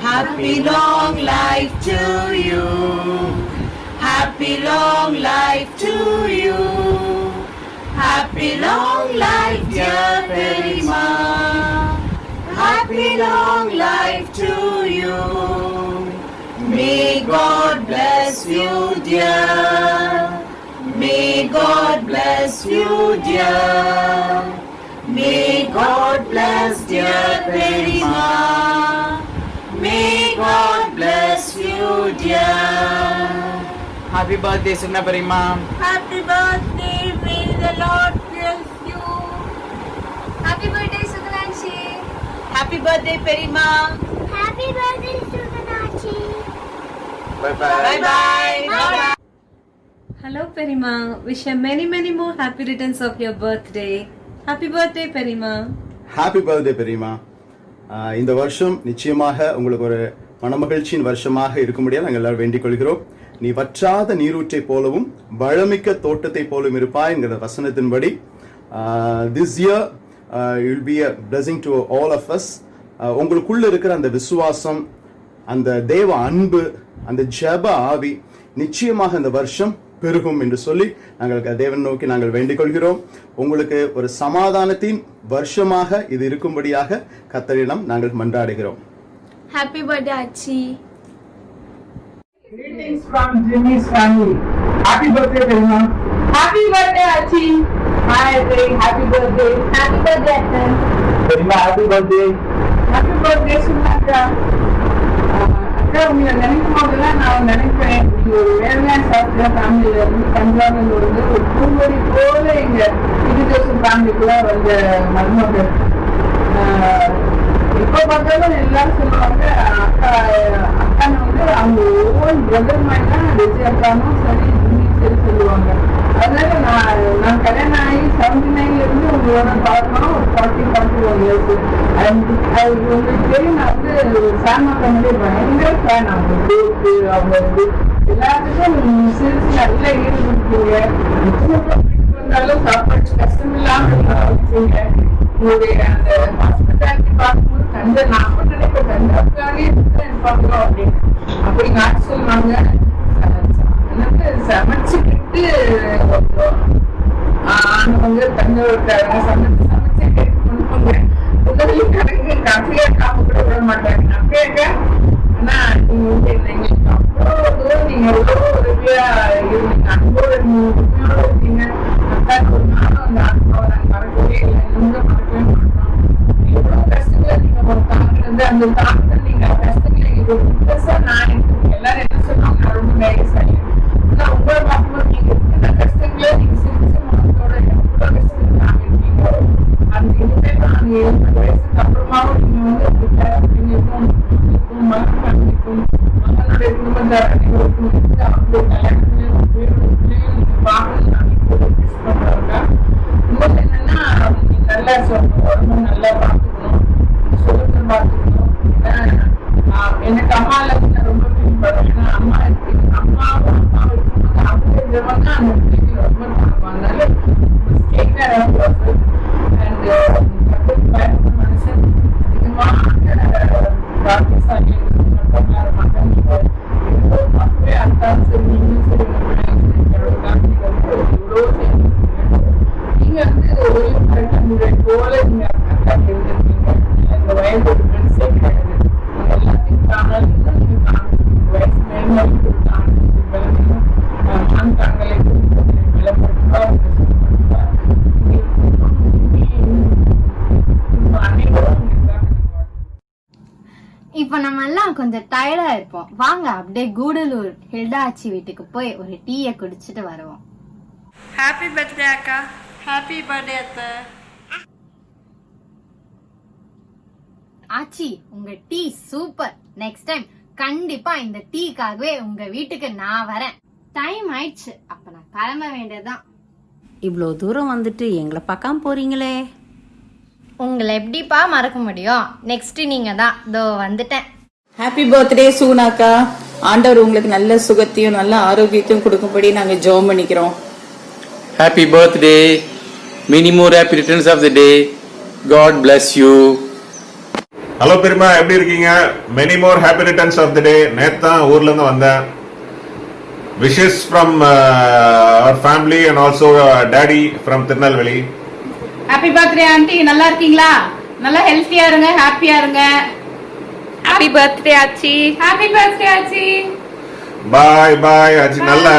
Happy long life to you. Happy long life to you. Happy long life dear Sarima. Happy long life to you. May God bless you, dear. May God bless you, dear. May God bless dear Perima. May God bless you, dear. Happy birthday, Sugna Perima. Happy birthday. May the Lord bless you. Happy birthday, Suganachi. Happy birthday, Perima. Happy birthday, Suganachi. Bye bye. Bye bye. Bye bye. Hello, Perima. Wish you many more happy returns of your birthday. Happy birthday, Perima. Happy birthday, Perima. இந்த வருஷம் நிச்சயமாக உங்களுக்கு ஒரு மனமகிழ்ச்சியின் வருஷமாக இருக்கும்படியாக நாங்கள் எல்லாரும் வேண்டிக் கொள்கிறோம். நீ வற்றாத நீரூற்றை போலவும் வளமிக்க தோட்டத்தை போலவும் இருப்பாய் என்கிற வசனத்தின்படி this year will be a blessing to all of us. உங்களுக்குள்ள இருக்கிற அந்த விசுவாசம், அந்த தேவ அன்பு, அந்த ஜெப ஆவி நிச்சயமாக இந்த வருஷம் பெருகும் என்று சொல்லி நாங்கள் தேவன் நோக்கி நாங்கள் வேண்டிக் கொள்கிறோம். உங்களுக்கு ஒரு சமாதானத்தின் வருஷமாக இது இருக்கும்படியாக கர்த்தரிடம் நாங்கள் மன்றாடுகிறோம். Happy birthday, Achi. Greetings from Jimmy's family. Happy birthday, Perima. Happy birthday, Achi. Hi, happy birthday. Happy birthday, Atta. Perima, happy birthday. Happy birthday, Sunaka. அக்கா உங்களை நினைக்கும் போதெல்லாம் நான் நினைப்பேன், நீங்க ஒரு வேலையான சாஸ்திர ஃபேமிலியில இருந்து தஞ்சாவூர்ல இருந்து ஒரு பூங்கொடி போல எங்க இதுதேசம் ஃபேமிலிக்குள்ள வந்த மருமகள். இப்ப பார்த்தாலும் எல்லாரும் சொல்லுவாங்க, அக்கான வந்து அவங்க ஓன் பிரதர் மாதிரி தான் விஜய் அக்கானும் சரி சரி சொல்லுவாங்க. அதனால நான் கல்யாணம் ஆகி 79 இருந்து உங்களோட பார்க்கணும் ஒரு 41 இயர்ஸ். உங்களுக்கு தெரியும், நான் வந்து சாமா பண்ணி பயங்கர ஃபேன். அவங்க ஜோக்கு, அவங்க வந்து எல்லாத்துக்கும் சிரிச்சு நல்லா ஈடுபடுத்தீங்க. வந்தாலும் சாப்பாடு கஷ்டம் இல்லாம வச்சீங்க. உங்களுடைய அந்த ஹாஸ்பிட்டாலிட்டி பார்க்கும்போது கண்ட நான் நினைப்பேன், கண்டாக்காவே இருப்பாங்களோ அப்படின்னு. அப்படி நான் சொல்லுவாங்க, சமைச்சுக்கிட்டு ஆனவங்க தஞ்சோட்டாங்க சமைச்சு கொடுப்பாங்க. முதல்ல கணக்கு கஃபியா காப்ப கூட விட மாட்டாங்க. நான் கேட்க, ஆனா நீங்க வந்து எங்களுக்கு அவ்வளோ நீங்க எவ்வளோ உதவியா இருந்தீங்க, அன்போட உண்மையோட இருக்கீங்க. அக்காக்கு ஒரு நாளும் அந்த அனுபவம் நாங்கள் மறக்கவே இல்லை, இன்னும் மறக்கவே மாட்டோம். எவ்வளோ கஷ்டங்களை நீங்க ஒரு தாக்குறது, அந்த தாக்குறது நீங்க கஷ்டங்களை நீங்க ஒரு புதுசா நான் எடுத்துக்கேன். எல்லாரும் என்ன சொன்னாங்க, நான் ரொம்ப தைரியசாலி. ஆனா உங்களை பார்க்கும்போது நீங்க இருக்கிற கஷ்டங்களை நீங்க சிரிச்ச மனத்தோட எவ்வளோ கஷ்டத்தை தாங்கிருக்கீங்க. அந்த இதுவே நான் 70 வயசுக்கு அப்புறமாவும் நீங்க வந்து ஃபேமிலிக்கும் மகனுக்கும் மகனுடைய குடும்பத்தார் அனைவருக்கும் அவங்களுடைய கல்யாணத்திலையும் பிள்ளையும் நீங்க பார்க்கணும். நான் இப்போ விஷ் பண்றாங்க. இன்னொன்று என்னன்னா, நீங்க நல்லா சொல்லணும், உடம்பு நல்லா பார்த்துக்கணும், சொல்லுங்க பார்த்துக்கணும். எனக்கு அம்மால நான் ரொம்ப பின்படுறேன். ஏன்னா அம்மாவும் அப்பாவும் இருக்கும்போது அவங்க ஜெபம் தான் அந்த பிள்ளைக்கு ரொம்ப தாங்குவாங்க. அண்ட் மனுஷன் அதிகமாக பாக்கியசாலி மகன் பார்க்கவே அர்த்தம் சரி, நீங்களும் சரி, இவ்வளோ நீங்க வந்து ஒரு கரெக்டாக போல நீங்க அர்த்தம் இருந்திருக்கீங்க. இந்த வயது ஒரு பெருசே கிடையாது. நீங்க எல்லாத்தையும் தானாலும் நீங்க தாங்க வயசு மேலும் தாங்களை விளம்பரத்தா இப்போ நம்ம எல்லாம் கொஞ்சம் டயர்டா இருப்போம். வாங்க அப்படியே கூடலூர் ஹில்டா ஆச்சி வீட்டுக்கு போய் ஒரு டீயை குடிச்சிட்டு வருவோம். ஹாப்பி பர்த்டே அக்கா. ஹாப்பி பர்த்டே அத்தை. ஆச்சி, உங்க டீ சூப்பர். நெக்ஸ்ட் டைம் கண்டிப்பா இந்த டீக்காகவே உங்க வீட்டுக்கு நான் வரேன். டைம் ஆயிடுச்சு, அப்ப நான் கிளம்ப வேண்டியதுதான். இவ்வளோ தூரம் வந்துட்டு எங்களை பார்க்காம போறீங்களே. உங்களை எப்படிப்பா மறக்க முடியும்? நெக்ஸ்ட் நீங்க தான். இதோ வந்துட்டேன். ஹாப்பி பர்த்டே சூனாக்கா. ஆண்டவர் உங்களுக்கு நல்ல சுகத்தையும் நல்ல ஆரோக்கியத்தையும் கொடுக்கும்படி நாங்க ஜெபம் பண்ணிக்கிறோம். Happy birthday. Many more happy returns of the day. God bless you. Hello பெரியமா, எப்படி இருக்கீங்க? Many more happy returns of the day. நேத்து தான் ஊர்ல இருந்து வந்தேன். Wishes from our family and also daddy from Tirunelveli. Happy birthday aunty. நல்லா இருக்கீங்களா? நல்லா ஹெல்த்தியா இருங்க, ஹாப்பியா இருங்க. ஹாப்பி பர்த்டே ஆச்சி. ஹாப்பி பர்த்டே ஆச்சி. பாய் பாய் ஆச்சி. நல்லா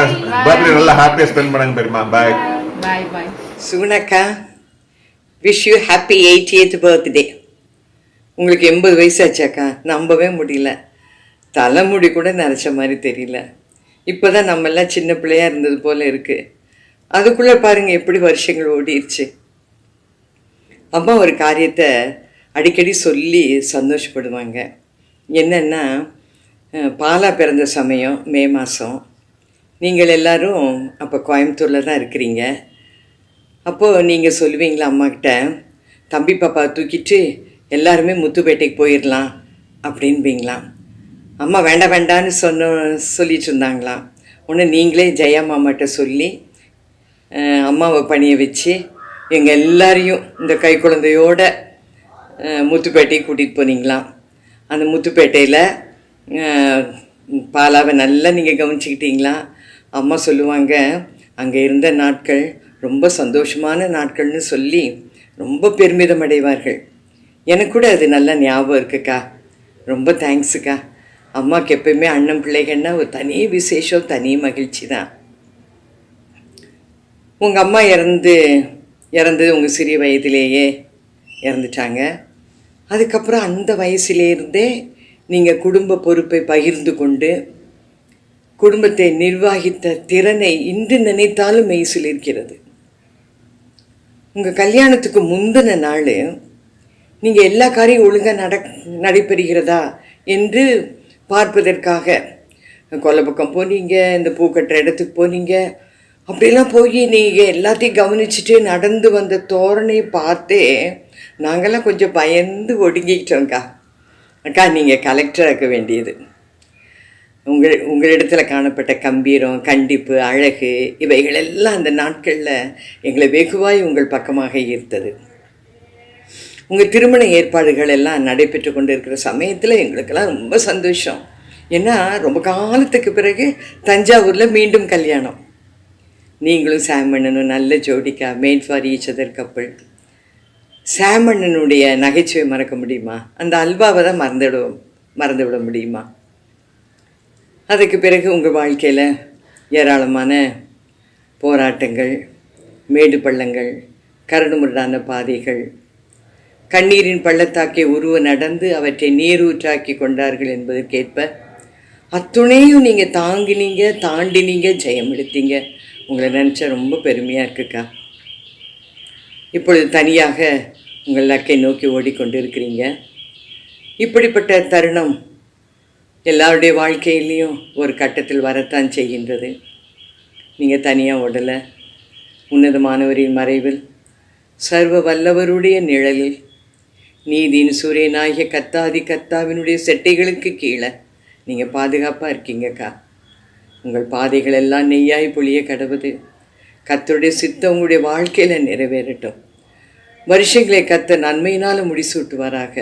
பர்த்டே நல்லா ஹாப்பியா ஸ்பெண்ட் பண்ணுங்க பெரியமா. Bye bye bye. சுகுணாக்கா, wish you happy 80th birthday. உங்களுக்கு 80 வயசு ஆச்சாக்கா? நம்பவே முடியல. தலைமுடி கூட நரைச்ச மாதிரி தெரியல. இப்போ தான் நம்மெல்லாம் சின்ன பிள்ளையாக இருந்தது போல் இருக்குது. அதுக்குள்ளே பாருங்கள் எப்படி வருஷங்கள் ஓடிடுச்சு. அம்மா ஒரு காரியத்தை அடிக்கடி சொல்லி சந்தோஷப்படுவாங்க. என்னென்னா, பாலா பிறந்த சமயம் மே மாதம். நீங்கள் எல்லோரும் அப்போ கோயம்புத்தூரில் தான் இருக்கிறீங்க. அப்போது நீங்கள் சொல்லுவீங்களா அம்மாக்கிட்ட, தம்பி பாப்பா தூக்கிட்டு எல்லாருமே முத்துப்பேட்டைக்கு போயிடலாம் அப்படின்பீங்களாம். அம்மா வேண்டாம் வேண்டான்னு சொல்லிட்டு இருந்தாங்களாம். ஒன்று நீங்களே ஜெயா மாமாட்ட சொல்லி அம்மாவை பணிய வச்சு எங்கள் எல்லாரையும் இந்த கை குழந்தையோட முத்துப்பேட்டைக்கு கூட்டிகிட்டு போனீங்களாம். அந்த முத்துப்பேட்டையில் பாலாவை நல்லா நீங்கள் கவனிச்சிக்கிட்டீங்களா? அம்மா சொல்லுவாங்க, அங்கே இருந்த நாட்கள் ரொம்ப சந்தோஷமான நாட்கள்னு சொல்லி ரொம்ப பெருமிதம் அடைவார்கள். எனக்கு கூட அது நல்லா ஞாபகம் இருக்குக்கா. ரொம்ப தேங்க்ஸுக்கா. அம்மாவுக்கு எப்பயுமே அண்ணன் பிள்ளைகள்னா ஒரு தனி விசேஷம், தனி மகிழ்ச்சி தான். உங்கள் அம்மா இறந்தது உங்கள் சிறிய வயதிலேயே இறந்துட்டாங்க. அதுக்கப்புறம் அந்த வயசுலேருந்தே நீங்கள் குடும்ப பொறுப்பை பகிர்ந்து கொண்டு குடும்பத்தை நிர்வகித்த திறனை இன்று நினைத்தாலும் மெய்சில் இருக்கிறது. உங்கள் கல்யாணத்துக்கு முந்தின நாள் நீங்கள் எல்லா காரியம் ஒழுங்காக நடைபெறுகிறதா என்று பார்ப்பதற்காக கொல்லைப்பக்கம் போனீங்க, இந்த பூ கட்டுற இடத்துக்கு போனீங்க. அப்படிலாம் போய் நீங்கள் எல்லாத்தையும் கவனிச்சுட்டு நடந்து வந்த தோரணையை பார்த்தே நாங்கள்லாம் கொஞ்சம் பயந்து ஒடுங்கிக்கிட்டோங்க்கா. அக்கா, நீங்கள் கலெக்டர் ஆக்க வேண்டியது. உங்களிடத்தில் காணப்பட்ட கம்பீரம், கண்டிப்பு, அழகு இவைகளெல்லாம் அந்த நாட்களில் எங்களை வெகுவாய் உங்கள் பக்கமாக ஈர்த்தது. உங்கள் திருமண ஏற்பாடுகள் எல்லாம் நடைபெற்று கொண்டு இருக்கிற சமயத்தில் எங்களுக்கெல்லாம் ரொம்ப சந்தோஷம். ஏன்னா ரொம்ப காலத்துக்கு பிறகு தஞ்சாவூரில் மீண்டும் கல்யாணம். நீங்களும் சாமண்ணனும் நல்ல ஜோடிக்கா, made for each other couple. சாமண்ணனுடைய நகைச்சுவை மறக்க முடியுமா? அந்த அல்வாவை தான் மறந்து விட முடியுமா? அதுக்கு பிறகு உங்கள் வாழ்க்கையில் ஏராளமான போராட்டங்கள், மேடு பள்ளங்கள், கரடுமுரடான பாதைகள், கண்ணீரின் பள்ளத்தாக்கை உருவ நடந்து அவற்றை நீரூற்றாக்கி கொண்டார்கள் என்பதற்கேற்ப அத்துணையும் நீங்கள் தாண்டினீங்க, ஜெயம் எடுத்தீங்க. உங்களை நினச்சா ரொம்ப பெருமையாக இருக்குக்கா. இப்பொழுது தனியாக உங்கள் லக்கை நோக்கி ஓடிக்கொண்டு இருக்கிறீங்க. இப்படிப்பட்ட தருணம் எல்லாருடைய வாழ்க்கையிலையும் ஒரு கட்டத்தில் வரத்தான் செய்கின்றது. நீங்கள் தனியாக ஓடலை. உன்னதமானவரின் மறைவில், சர்வ வல்லவருடைய நிழலில், நீதியின் சூரியனாகிய கத்தாவினுடைய செட்டைகளுக்கு கீழே நீங்கள் பாதுகாப்பாக இருக்கீங்கக்கா. உங்கள் பாதைகள் எல்லாம் நெய்யாய் பொழிய கடவுது. கர்த்தருடைய சித்தம் உங்களுடைய வாழ்க்கையில் நிறைவேறட்டும். வருஷங்களை கர்த்தர் நன்மையினால் முடிசூட்டுவாராக.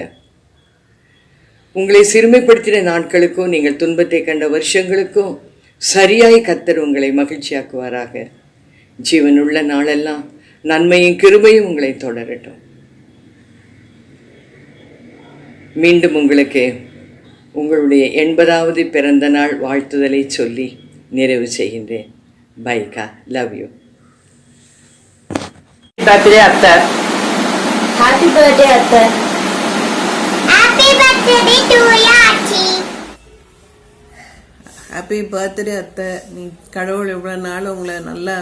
உங்களை சிறுமைப்படுத்தின நாட்களுக்கும் நீங்கள் துன்பத்தை கண்ட வருஷங்களுக்கும் சரியாய் கர்த்தர் உங்களை மகிழ்ச்சியாக்குவாராக. ஜீவனுள்ள நாளெல்லாம் நன்மையும் கிருபையும் உங்களை தொடரட்டும். மீண்டும் உங்களுக்கு உங்களுடைய 80வது பிறந்த நாள் வாழ்த்துதலை சொல்லி நிறைவு செய்கின்றேன். பைக்கா, லவ் யூ. பர்த்டே அத்தை. ஹாப்பி பர்த்டே அத்தை. Happy birthday to you Aachi. Happy birthday அத்தை. நீ கடவுள் இவ்வளோ நாள் உங்களை நல்லா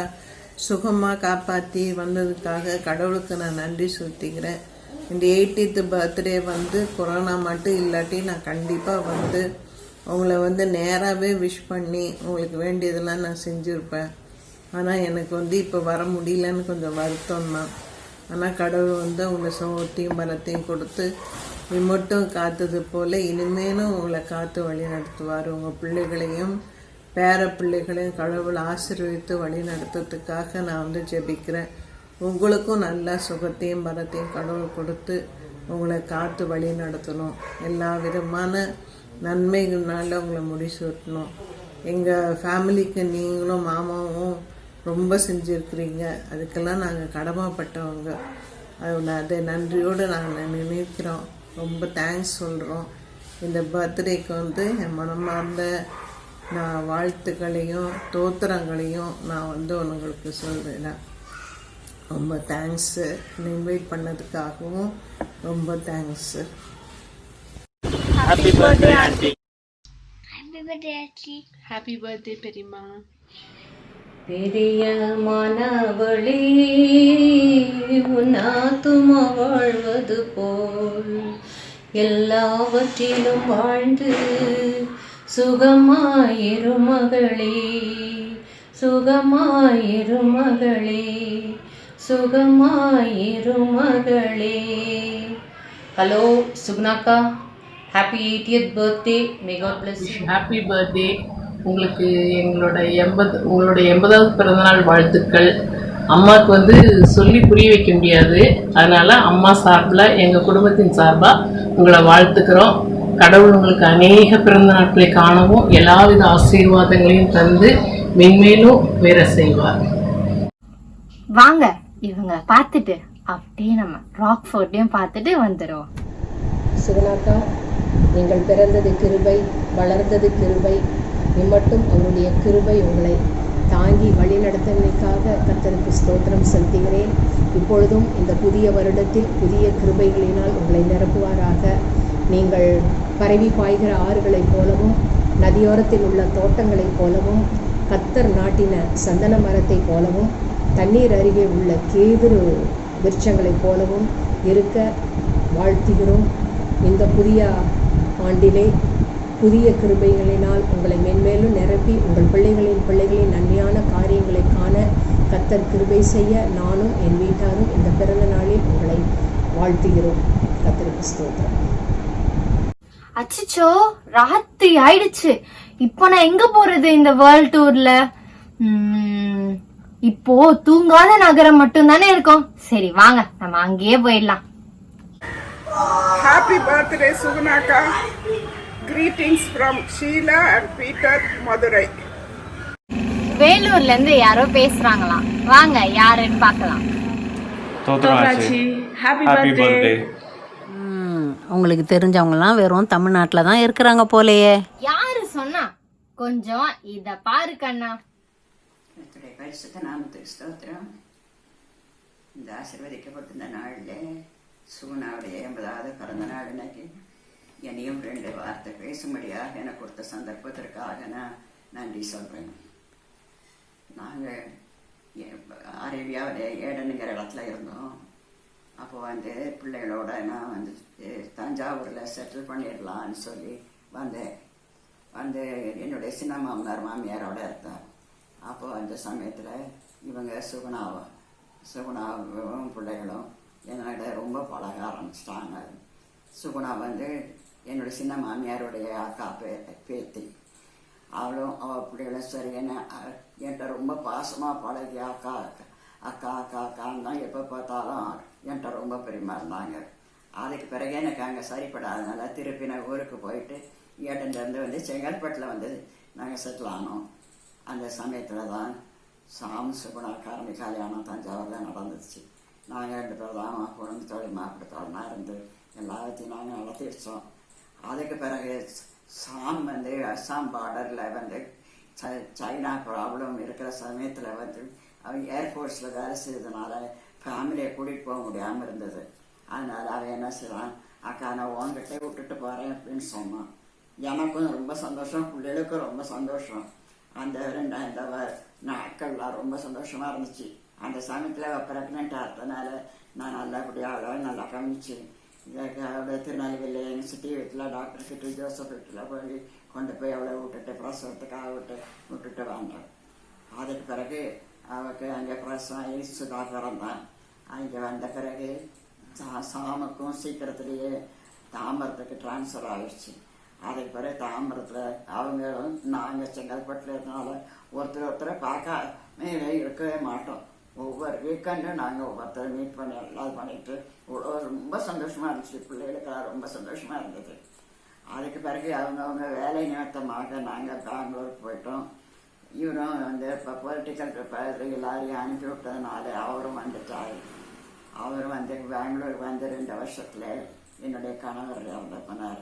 சுகமாக காப்பாற்றி வந்ததுக்காக கடவுளுக்கு நான் நன்றி சொல்லிக்கிறேன். இந்த 80th பர்த்டே கொரோனா மட்டும் இல்லாட்டி நான் கண்டிப்பாக உங்களை நேராகவே விஷ் பண்ணி உங்களுக்கு வேண்டியதெல்லாம் நான் செஞ்சுருப்பேன். ஆனால் எனக்கு இப்போ வர முடியலன்னு கொஞ்சம் வருத்தம் தான். ஆனால் கடவுள் உங்களை சுகத்தையும் பலத்தையும் கொடுத்து மட்டும் காத்தது போல் இனிமேலும் உங்களை காத்து வழி நடத்துவார். உங்கள் பிள்ளைகளையும் பேர பிள்ளைகளையும் கடவுள் ஆசீர்வதித்து வழி நடத்துறதுக்காக நான் ஜெபிக்கிறேன். உங்களுக்கும் நல்ல சுகத்தையும் பலத்தையும் கடவுள் கொடுத்து உங்களை காத்து வழி நடத்தணும். எல்லா விதமான நன்மைகள்னால உங்களை முடிசூட்டணும். எங்கள் ஃபேமிலிக்கு நீங்களும் மாமாவும் ரொம்ப செஞ்சுருக்கிறீங்க. அதுக்கெல்லாம் நாங்கள் கடமைப்பட்டவங்க. அதை நன்றியோடு நாங்கள் நினைக்கிறோம். ரொம்ப தேங்க்ஸ் சொல்கிறோம். இந்த பர்த்டேக்கு என் மனமார்ந்த நான் வாழ்த்துக்களையும் தோத்திரங்களையும் நான் உங்களுக்கு சொல்கிறேன். ரொம்ப தேங்க்ஸு. இன்வைட் பண்ணதுக்காகவும் ரொம்ப thanks. Happy birthday aunty. Happy birthday ஆச்சி. ஹாப்பி பர்த்டே பெரியம்மா. பெரிய மனவழி உன்னாத்துமா வாழ்வது போல் எல்லாவற்றிலும் வாழ்ந்து சுகமாயிரு மகளே, சுகமாயிரு மகளே, சுகமாயிரு மகளே. ஹலோ சுகுணாக்கா, happy 80th birthday. May God bless you. Happy birthday. உங்களுக்கு உங்களுடைய 80வது பிறந்தநாள் வாழ்த்துக்கள். அம்மாவுக்கு வந்து சொல்லி புரிய வைக்க முடியாது, அதனால் அம்மா சார்பில் எங்கள் குடும்பத்தின் சார்பாக உங்களை வாழ்த்துக்கிறோம். கடவுள் உங்களுக்கு அநேக பிறந்த நாட்களை காணவும் எல்லாவித ஆசீர்வாதங்களையும் தந்து மென்மேலும் வேற செய்வார். வாங்க இவங்க பார்த்துட்டு அப்படியே நம்ம ராக்ஃபோர்ட்டையும் பார்த்துட்டு வந்துடும். சுகுணாக்கா, நீங்கள் பிறந்தது கிருபை, வளர்ந்தது கிருபை. இம்மட்டும் அவருடைய கிருபை உங்களை தாங்கி வழிநடத்தினதுக்காக கர்த்தருக்கு ஸ்தோத்திரம் செலுத்துகிறேன். இப்பொழுதும் இந்த புதிய வருடத்தில் புதிய கிருபைகளினால் உங்களை நிரப்புவாராக. நீங்கள் பரவி பாய்கிற ஆறுகளைப் போலவும் நதியோரத்தில் உள்ள தோட்டங்களைப் போலவும் கர்த்தர் நாட்டின சந்தன மரத்தைப் போலவும் தண்ணீர் அருகே உள்ள கேதுரு விருட்சங்களைப் போலவும் இருக்க வாழ்த்துகிறோம். இந்த புதிய ஆண்டிலே புதிய கிருபைகளினால் உங்களை மென்மேலும் நிரப்பி உங்கள் பிள்ளைகளின் நன்மையான காரியங்களை காண கர்த்தர் கிருபை செய்ய நானும் என் வீட்டாரும் இந்த பிறந்த நாளில் உங்களை வாழ்த்துகிறோம். கர்த்தருக்கு ஸ்தோத்திரம். அச்சோ, ராத்திரி ஆயிடுச்சு. இப்போ நான் எங்க போறது இந்த வேர்ல்ட் டூர்ல? இப்போ தூங்காத நகரம் மட்டும் தானே இருக்கும். சரி வாங்க நம்ம அங்கேயே போயிடலாம். ஹாப்பி பர்த்டே சுகுணாக்கா. Greetings from Sheila and Peter, Madurai. வேலூர்ல இருந்து யாரோ பேசுறாங்களாம். வாங்க யாருன்னு பார்க்கலாம். Happy birthday. உங்களுக்கு தெரிஞ்சவங்கலாம் வெறும் தமிழ்நாட்டில் தான் இருக்கிறாங்க போலையே. யாரு சொன்னா? கொஞ்சம் இத பாரு கண்ணா. பரிசுத்த நாமத்துக்கு ஸ்தோத்திரம். இந்த ஆசீர்வதிக்கப்பட்ட இந்த நாளில் சுகுணாவுடைய 80வது பிறந்த நாள் இன்னைக்கு. என்னையும் 2 வார்த்தை பேசும்படியாக எனக்கு கொடுத்த சந்தர்ப்பத்திற்காக நான் நன்றி சொல்கிறேன். நாங்கள் அரேபியாவில் ஏடனுங்கிற இடத்துல இருந்தோம். அப்போ வந்து பிள்ளைகளோட நான் வந்து தஞ்சாவூரில் செட்டில் பண்ணிடலான்னு சொல்லி வந்து என்னுடைய சின்ன மாமியாரோட இருந்தார். அப்போது அந்த சமயத்தில் இவங்க சுகுணாவும் பிள்ளைகளும் என்னோட ரொம்ப பழக ஆரம்பிச்சிட்டாங்க. சுகுணா வந்து என்னோடய சின்ன மாமியாருடைய அக்கா பேத்தி. அவள் பிள்ளைகளும் சரி என்கிட்ட ரொம்ப பாசமாக பழகி அக்கான்னு தான் எப்போ பார்த்தாலும் என்கிட்ட ரொம்ப பெருமா இருந்தாங்க. அதுக்கு பிறகு எனக்கு அங்கே சரிப்படாதனால திருப்பி நான் ஊருக்கு போயிட்டு ஏடன்லேருந்து வந்து செங்கல்பட்டில் வந்து நாங்கள் செட்டில் ஆனோம். அந்த சமயத்தில் தான் சுகுணா கல்யாணம் தஞ்சாவூரில் நடந்துச்சு. நாங்கள் 2 பேர் தான் குடும்பத்தோடு மாப்பிட்டத்தோடனா இருந்து எல்லாத்தையும் நாங்கள் நடத்தி வச்சோம். அதுக்கு பிறகு வந்து அஸ்ஸாம் பார்டரில் வந்து சைனா ப்ராப்ளம் இருக்கிற சமயத்தில் வந்து அவன் ஏர்ஃபோர்ஸில் வேலை செய்ததுனால ஃபேமிலியை கூட்டிகிட்டு போக முடியாமல் இருந்தது. அதனால் அவன் என்ன செய்வான், அக்கா நான் உங்ககிட்டே விட்டுட்டு போகிறேன் அப்படின்னு சொன்னான். எனக்கும் ரொம்ப சந்தோஷம், பிள்ளைகளுக்கும் ரொம்ப சந்தோஷம். அந்த 2 நாட்கள்லாம் ரொம்ப சந்தோஷமாக இருந்துச்சு. அந்த சமயத்தில் ப்ரெக்னெண்ட்டாக இருந்ததுனால நான் நல்லபடியாக நல்லா கவனிச்சு அவளை திருநெல்வேலி எங்கள் சிட்டி வீட்டில் டாக்டர் சிட்டி ஜோசப் வீட்டில் கொண்டு போய் அவளை விட்டுட்டு பிரசவத்துக்காக விட்டுட்டு வந்தேன். அதுக்கு பிறகு அவளுக்கு அங்கே பிரசவம் சுதா பிறந்தான். அங்கே வந்த பிறகு சாமுக்கும் சீக்கிரத்துலேயே தாம்பரத்துக்கு டிரான்ஸ்ஃபர் ஆகிடுச்சு. அதுக்கு பிறகு தாம்பரத்தில் அவங்களும் நாங்கள் செங்கல்பட்டில் இருந்தனால ஒருத்தரை பார்க்காம இருக்கவே மாட்டோம். ஒவ்வொரு வீக்கெண்டும் நாங்கள் ஒவ்வொருத்தரை மீட் பண்ணி எல்லாம் பண்ணிட்டு ரொம்ப சந்தோஷமாக இருந்துச்சு. பிள்ளைகளுக்கெல்லாம் ரொம்ப சந்தோஷமாக இருந்தது. அதுக்கு பிறகு அவங்கவுங்க வேலை நிமித்தமாக நாங்கள் பெங்களூருக்கு போயிட்டோம். இவரும் வந்து இப்போ பொலிட்டிக்கல் ப்ரிப்பேர் எல்லாரையும் அனுப்பி விட்டதுனால அவரும் வந்துட்டார். அவரும் வந்து பெங்களூருக்கு வந்து 2 வருஷத்தில் என்னுடைய கணவர் இறந்து போனார்.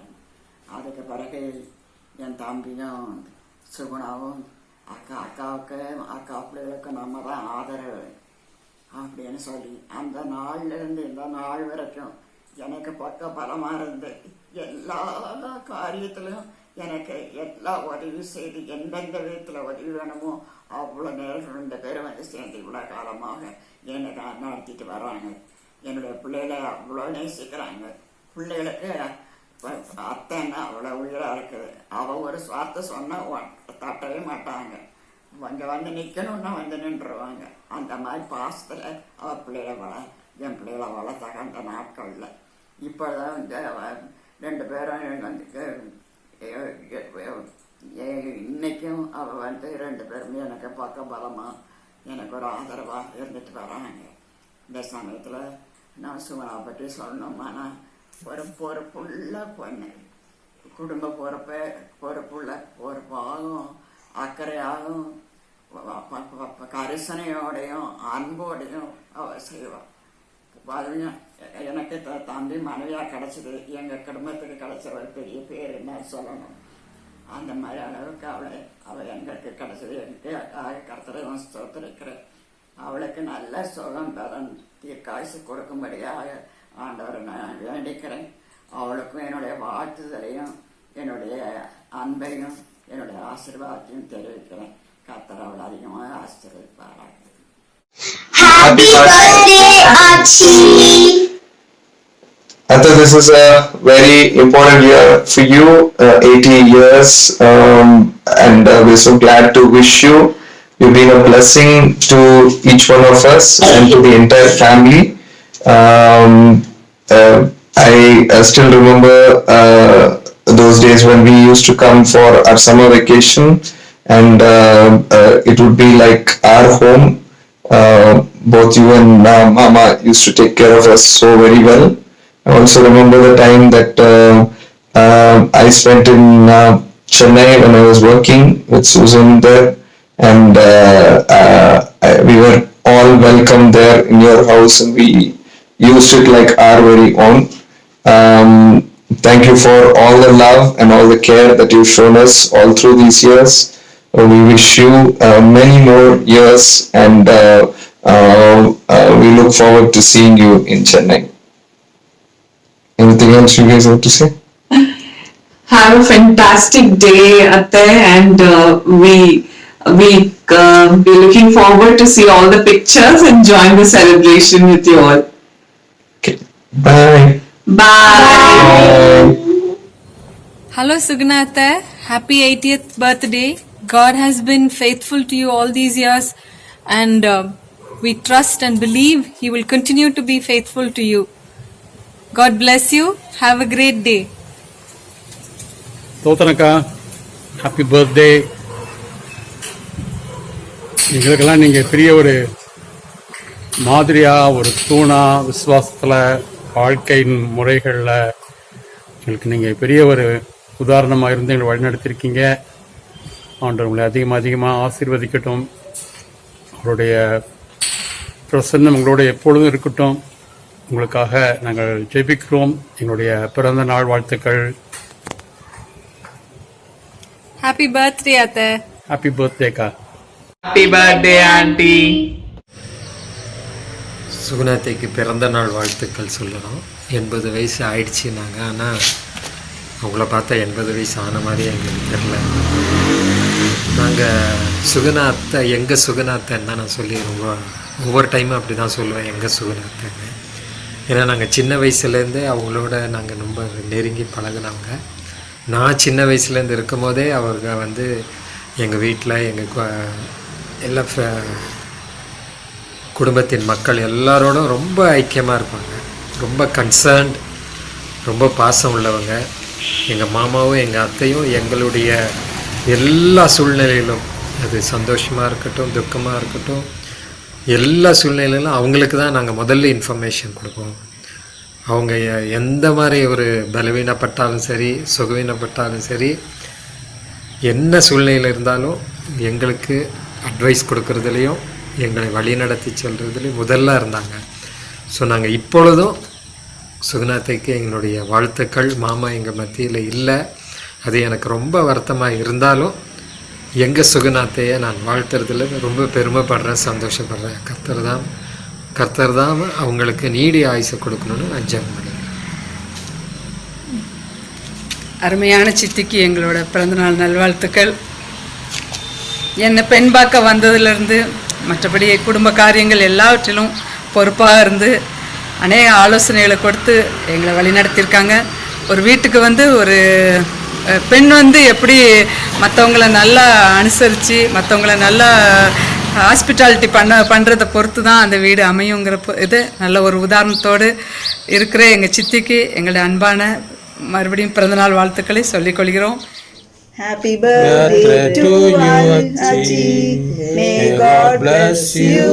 அதுக்கு பிறகு என் தம்பியும் சுகுணாவும் அக்காவுக்கு அக்கா பிள்ளைகளுக்கு நம்ம தான் ஆதரவு அப்படின்னு சொல்லி அந்த நாள்லேருந்து இந்த நாள் வரைக்கும் எனக்கு பக்க பலமாக இருந்து எல்லா காரியத்திலும் எனக்கு எல்லா உதவி செய்து எந்தெந்த விதத்தில் உதவி வேணுமோ அவ்வளோ நேரம் 2 பேரும் வந்து சேர்ந்து இவ்வளோ காலமாக எனக்கு நடத்திட்டு வர்றாங்க. என்னுடைய பிள்ளைகளை அவ்வளோ நேசிக்கிறாங்க. பிள்ளைகளுக்கு அத்தைன்னா அவ்வளோ உயிராக இருக்குது. அவள் ஒரு வார்த்தை சொன்னால் தட்டவே மாட்டாங்க. அங்கே வந்து நிற்கணுன்னா வந்து நின்றுருவாங்க. அந்த மாதிரி பாசத்தில் அவள் என் பிள்ளைகளை வளர்த்தாங்க அந்த நாட்களில். இப்போ தான் வந்து ரெண்டு பேரும் வந்து இன்னைக்கும் அவள் வந்து ரெண்டு பேருமே எனக்கு பக்கம் பலமாக எனக்கு ஒரு ஆதரவாக இருந்துட்டு வராங்க. இந்த சமயத்தில் நான் சுமனா பற்றி சொல்லணுமானா ஒரு பொறுப்புள்ள பொண்ணு, குடும்ப பொறுப்பாகும், அக்கறையாகும், கரிசனையோடையும் அன்போடையும் அவள் செய்வாள். அதுவும் எனக்கு தம்பி மனைவியாக கிடச்சிது, எங்கள் குடும்பத்துக்கு கிடச்ச ஒரு பெரிய பேர் என்ன சொல்லணும். அந்த மாதிரி அளவுக்கு அவள் எங்களுக்கு கிடச்சது. எனக்கு கர்த்தரை ஸ்தோத்திரிக்கிறேன். அவளுக்கு நல்ல சுகம் பலன் தீர்க்காய்ச்சி கொடுக்கும்படியாக ஆண்டவரை நான் வேண்டிக்கிறேன். அவளுக்கும் என்னுடைய வாழ்த்துதலையும் என்னுடைய அன்பையும் என்னுடைய ஆசீர்வாதத்தையும் தெரிவிக்கிறேன். கர்த்தர் அவள் அதிகமாக ஆசீர்வதிப்பாராக. Happy birthday, Achi! I thought this is a very important year for you, 80 years, and we're so glad to wish you. You've been a blessing to each one of us and to the entire family. I still remember those days when we used to come for our summer vacation, and it would be like our home. Both you and Mama used to take care of us so very well. I also remember the time that I spent in Chennai when I was working with Susan there, and we were all welcome there in your house, and we used it like our very own. Thank you for all the love and all the care that you've shown us all through these years. We wish you many more years, and we look forward to seeing you in Chennai. Anything else you guys have to say? Have a fantastic day, Atte, and we'll be looking forward to see all the pictures and join the celebration with you all. Okay. Bye. Bye. Hello Sugna Atte, happy 80th birthday. God has been faithful to you all these years, and we trust and believe He will continue to be faithful to you. God bless you. Have a great day. தோத்தனக்கா, happy birthday. எங்களுக்கெல்லாம் நீங்கள் பெரிய ஒரு மாதிரியாக, ஒரு தூணா, விசுவாசத்தில், வாழ்க்கையின் முறைகளில் எங்களுக்கு நீங்கள் பெரிய ஒரு உதாரணமாக இருந்து எங்களை வழிநடத்திருக்கீங்க. ஆண்டவர் உங்களை அதிகமாக ஆசீர்வதிக்கட்டும். அவருடைய பிரசன்னம் உங்களோட எப்பொழுதும் இருக்கட்டும். உங்களுக்காக நாங்கள் ஜெபிக்கிறோம். எங்களுடைய பிறந்த நாள் வாழ்த்துக்கள். Happy birthday Atte. ஹாப்பி பர்த்டேக்கா. Happy birthday aunty. சுகுணாத்தைக்கு பிறந்த நாள் வாழ்த்துக்கள் சொல்லணும். 80 வயசு ஆயிடுச்சு நாங்கள். ஆனால் அவங்கள பார்த்தா 80 வயசு ஆன மாதிரி எங்களுக்கு தெரில. நாங்கள் சுகுணாத்தை, எங்கள் சுகுணாத்தைன்னு தான் நான் சொல்லி ஒவ்வொரு டைமும் அப்படி தான் சொல்லுவேன், எங்கள் சுகுணாத்தைன்னு. ஏன்னா நாங்கள் சின்ன வயசுலேருந்தே அவங்களோட நாங்கள் ரொம்ப நெருங்கி பழகினவங்க. நான் சின்ன வயசுலேருந்து இருக்கும் போதே அவங்க வந்து எங்கள் வீட்டில் எங்கள் எல்லா குடும்பத்தின் மக்கள் எல்லாரோடும் ரொம்ப ஐக்கியமாக இருப்பாங்க. ரொம்ப கன்சர்ன்ட், ரொம்ப பாசம் உள்ளவங்க. எங்கள் மாமாவும் எங்கள் அத்தையும் எங்களுடைய எல்லா சூழ்நிலையிலும், அது சந்தோஷமாக இருக்கட்டும், துக்கமாக இருக்கட்டும், எல்லா சூழ்நிலையிலும் அவங்களுக்கு தான் நாங்கள் முதல்ல இன்ஃபர்மேஷன் கொடுப்போம். அவங்க எந்த மாதிரி ஒரு பலவீனப்பட்டாலும் சரி, சுகவீனப்பட்டாலும் சரி, என்ன சூழ்நிலையில் இருந்தாலும் எங்களுக்கு அட்வைஸ் கொடுக்கறதுலையும் எங்களை வழிநடத்தி செல்றதுலேயும் முதல்ல இருந்தாங்க. ஸோ நாங்கள் இப்பொழுதும் சுகுணாத்தைக்கு எங்களுடைய வாழ்த்துக்கள். மாமா எங்கள் மத்தியில் இல்லை, அது எனக்கு ரொம்ப வருத்தமாக இருந்தாலும் எங்கள் சுகுணாத்தையை நான் வாழ்த்துறதுல ரொம்ப பெருமைப்படுறேன், சந்தோஷப்படுறேன். கர்த்தர் தான் அவங்களுக்கு நீடி ஆயுசை கொடுக்கணும்னு நான் ஜெபம் பண்ணுறேன். அருமையான சித்திக்கு எங்களோட பிறந்தநாள் நல்வாழ்த்துக்கள். என்னை பெண் பார்க்க வந்ததுலேருந்து மற்றபடி குடும்ப காரியங்கள் எல்லாவற்றிலும் பொறுப்பாக இருந்து அநேக ஆலோசனைகளை கொடுத்து எங்களை வழிநடத்தியிருக்காங்க. ஒரு வீட்டுக்கு வந்து ஒரு பெண் வந்து எப்படி மற்றவங்கள நல்லா அனுசரித்து, மற்றவங்கள நல்லா ஹாஸ்பிட்டாலிட்டி பண்ணுறதை பொறுத்து தான் அந்த வீடு அமையுங்கிற இது நல்ல ஒரு உதாரணத்தோடு இருக்கிற எங்கள் சித்திக்கு எங்களுடைய அன்பான மறுபடியும் பிறந்தநாள் வாழ்த்துக்களை சொல்லிக் கொள்கிறோம். Happy birthday to you, Achi. May God bless you.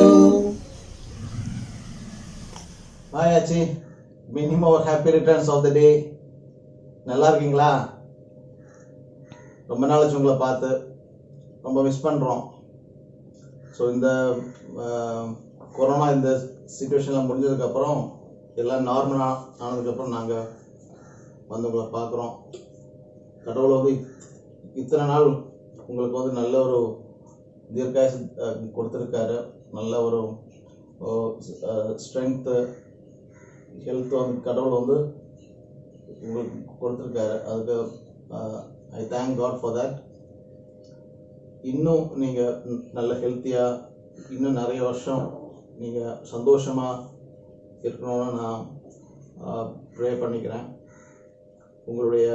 Hi, Achi. Many more happy returns of the day. நல்லா இருக்கீங்களா? ரொம்ப நாளைக்கு உங்களை பார்த்து ரொம்ப மிஸ் பண்ணுறோம். ஸோ இந்த கொரோனா இந்த சுச்சுவேஷனில் முடிஞ்சதுக்கப்புறம் எல்லாம் நார்மலாக ஆனதுக்கப்புறம் நாங்கள் வந்து உங்களை பார்க்குறோம். கடவுளை வந்து இத்தனை நாள் உங்களுக்கு வந்து நல்ல ஒரு தீர்க்காயசு கொடுத்துருக்காரு. நல்ல ஒரு ஸ்ட்ரென்த்து ஹெல்த் வந்து கடவுள் வந்து உங்களுக்கு கொடுத்துருக்காரு. அதுக்கு I thank God for that. இன்னும் நீங்கள் நல்ல ஹெல்த்தியாக இன்னும் நிறைய வருஷம் நீங்கள் சந்தோஷமாக இருக்கணும்னு நான் ப்ரே பண்ணிக்கிறேன். உங்களுடைய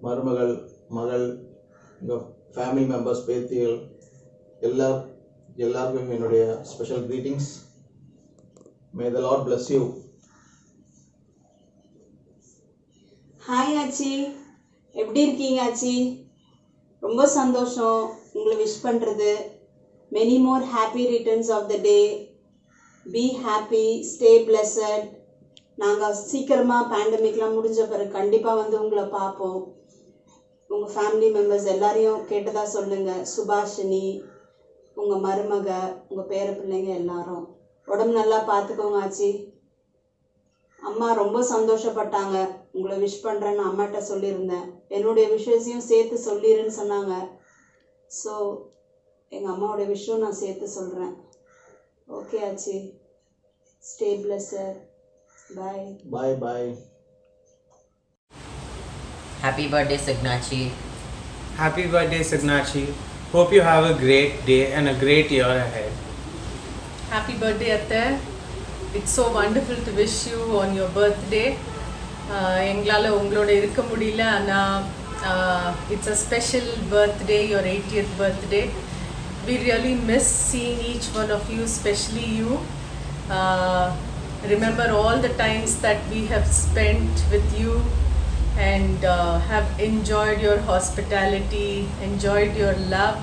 மருமகள், மகள், உங்கள் ஃபேமிலி மெம்பர்ஸ், பேத்திகள் எல்லாருக்கும் என்னுடைய special greetings. May the Lord bless you. Hi ஆச்சி, எப்படி இருக்கீங்க ஆச்சி? ரொம்ப சந்தோஷம் உங்களை விஷ் பண்ணுறது. Many more happy returns of the day. Be happy, stay blessed. நாங்கள் சீக்கிரமாக பேண்டமிக்லாம் முடிஞ்ச பிறகு கண்டிப்பாக வந்து உங்களை பார்ப்போம். உங்கள் ஃபேமிலி மெம்பர்ஸ் எல்லாரையும் கேட்டதாக சொல்லுங்கள். சுபாஷினி, உங்கள் மருமக, உங்கள் பேர பிள்ளைங்க எல்லாரும் உடம்பு நல்லா பார்த்துக்கோங்க ஆச்சி. அம்மா ரொம்ப சந்தோஷப்பட்டாங்க. உங்களை விஷ் பண்ணுறேன்னு அம்மாட்ட சொல்லியிருந்தேன். என்னுடைய விஷயத்தையும் சேர்த்து சொல்லிடுன்னு சொன்னாங்க. ஸோ எங்கள் அம்மாவோட விஷயம் நான் சேர்த்து சொல்கிறேன். Okay Aachi, stay blessed. Bye bye bye. Happy birthday, Sagnachi. Happy birthday, Sagnachi. Hope you have a great day and a great year ahead. Happy birthday, Atte. It's so wonderful to wish you on your birthday. எங்களால் உங்களோட இருக்க முடியல, ஆனால் it's a special birthday, your 80th birthday. We really miss seeing each one of you, especially you. Remember all the times that we have spent with you and have enjoyed your hospitality, enjoyed your love.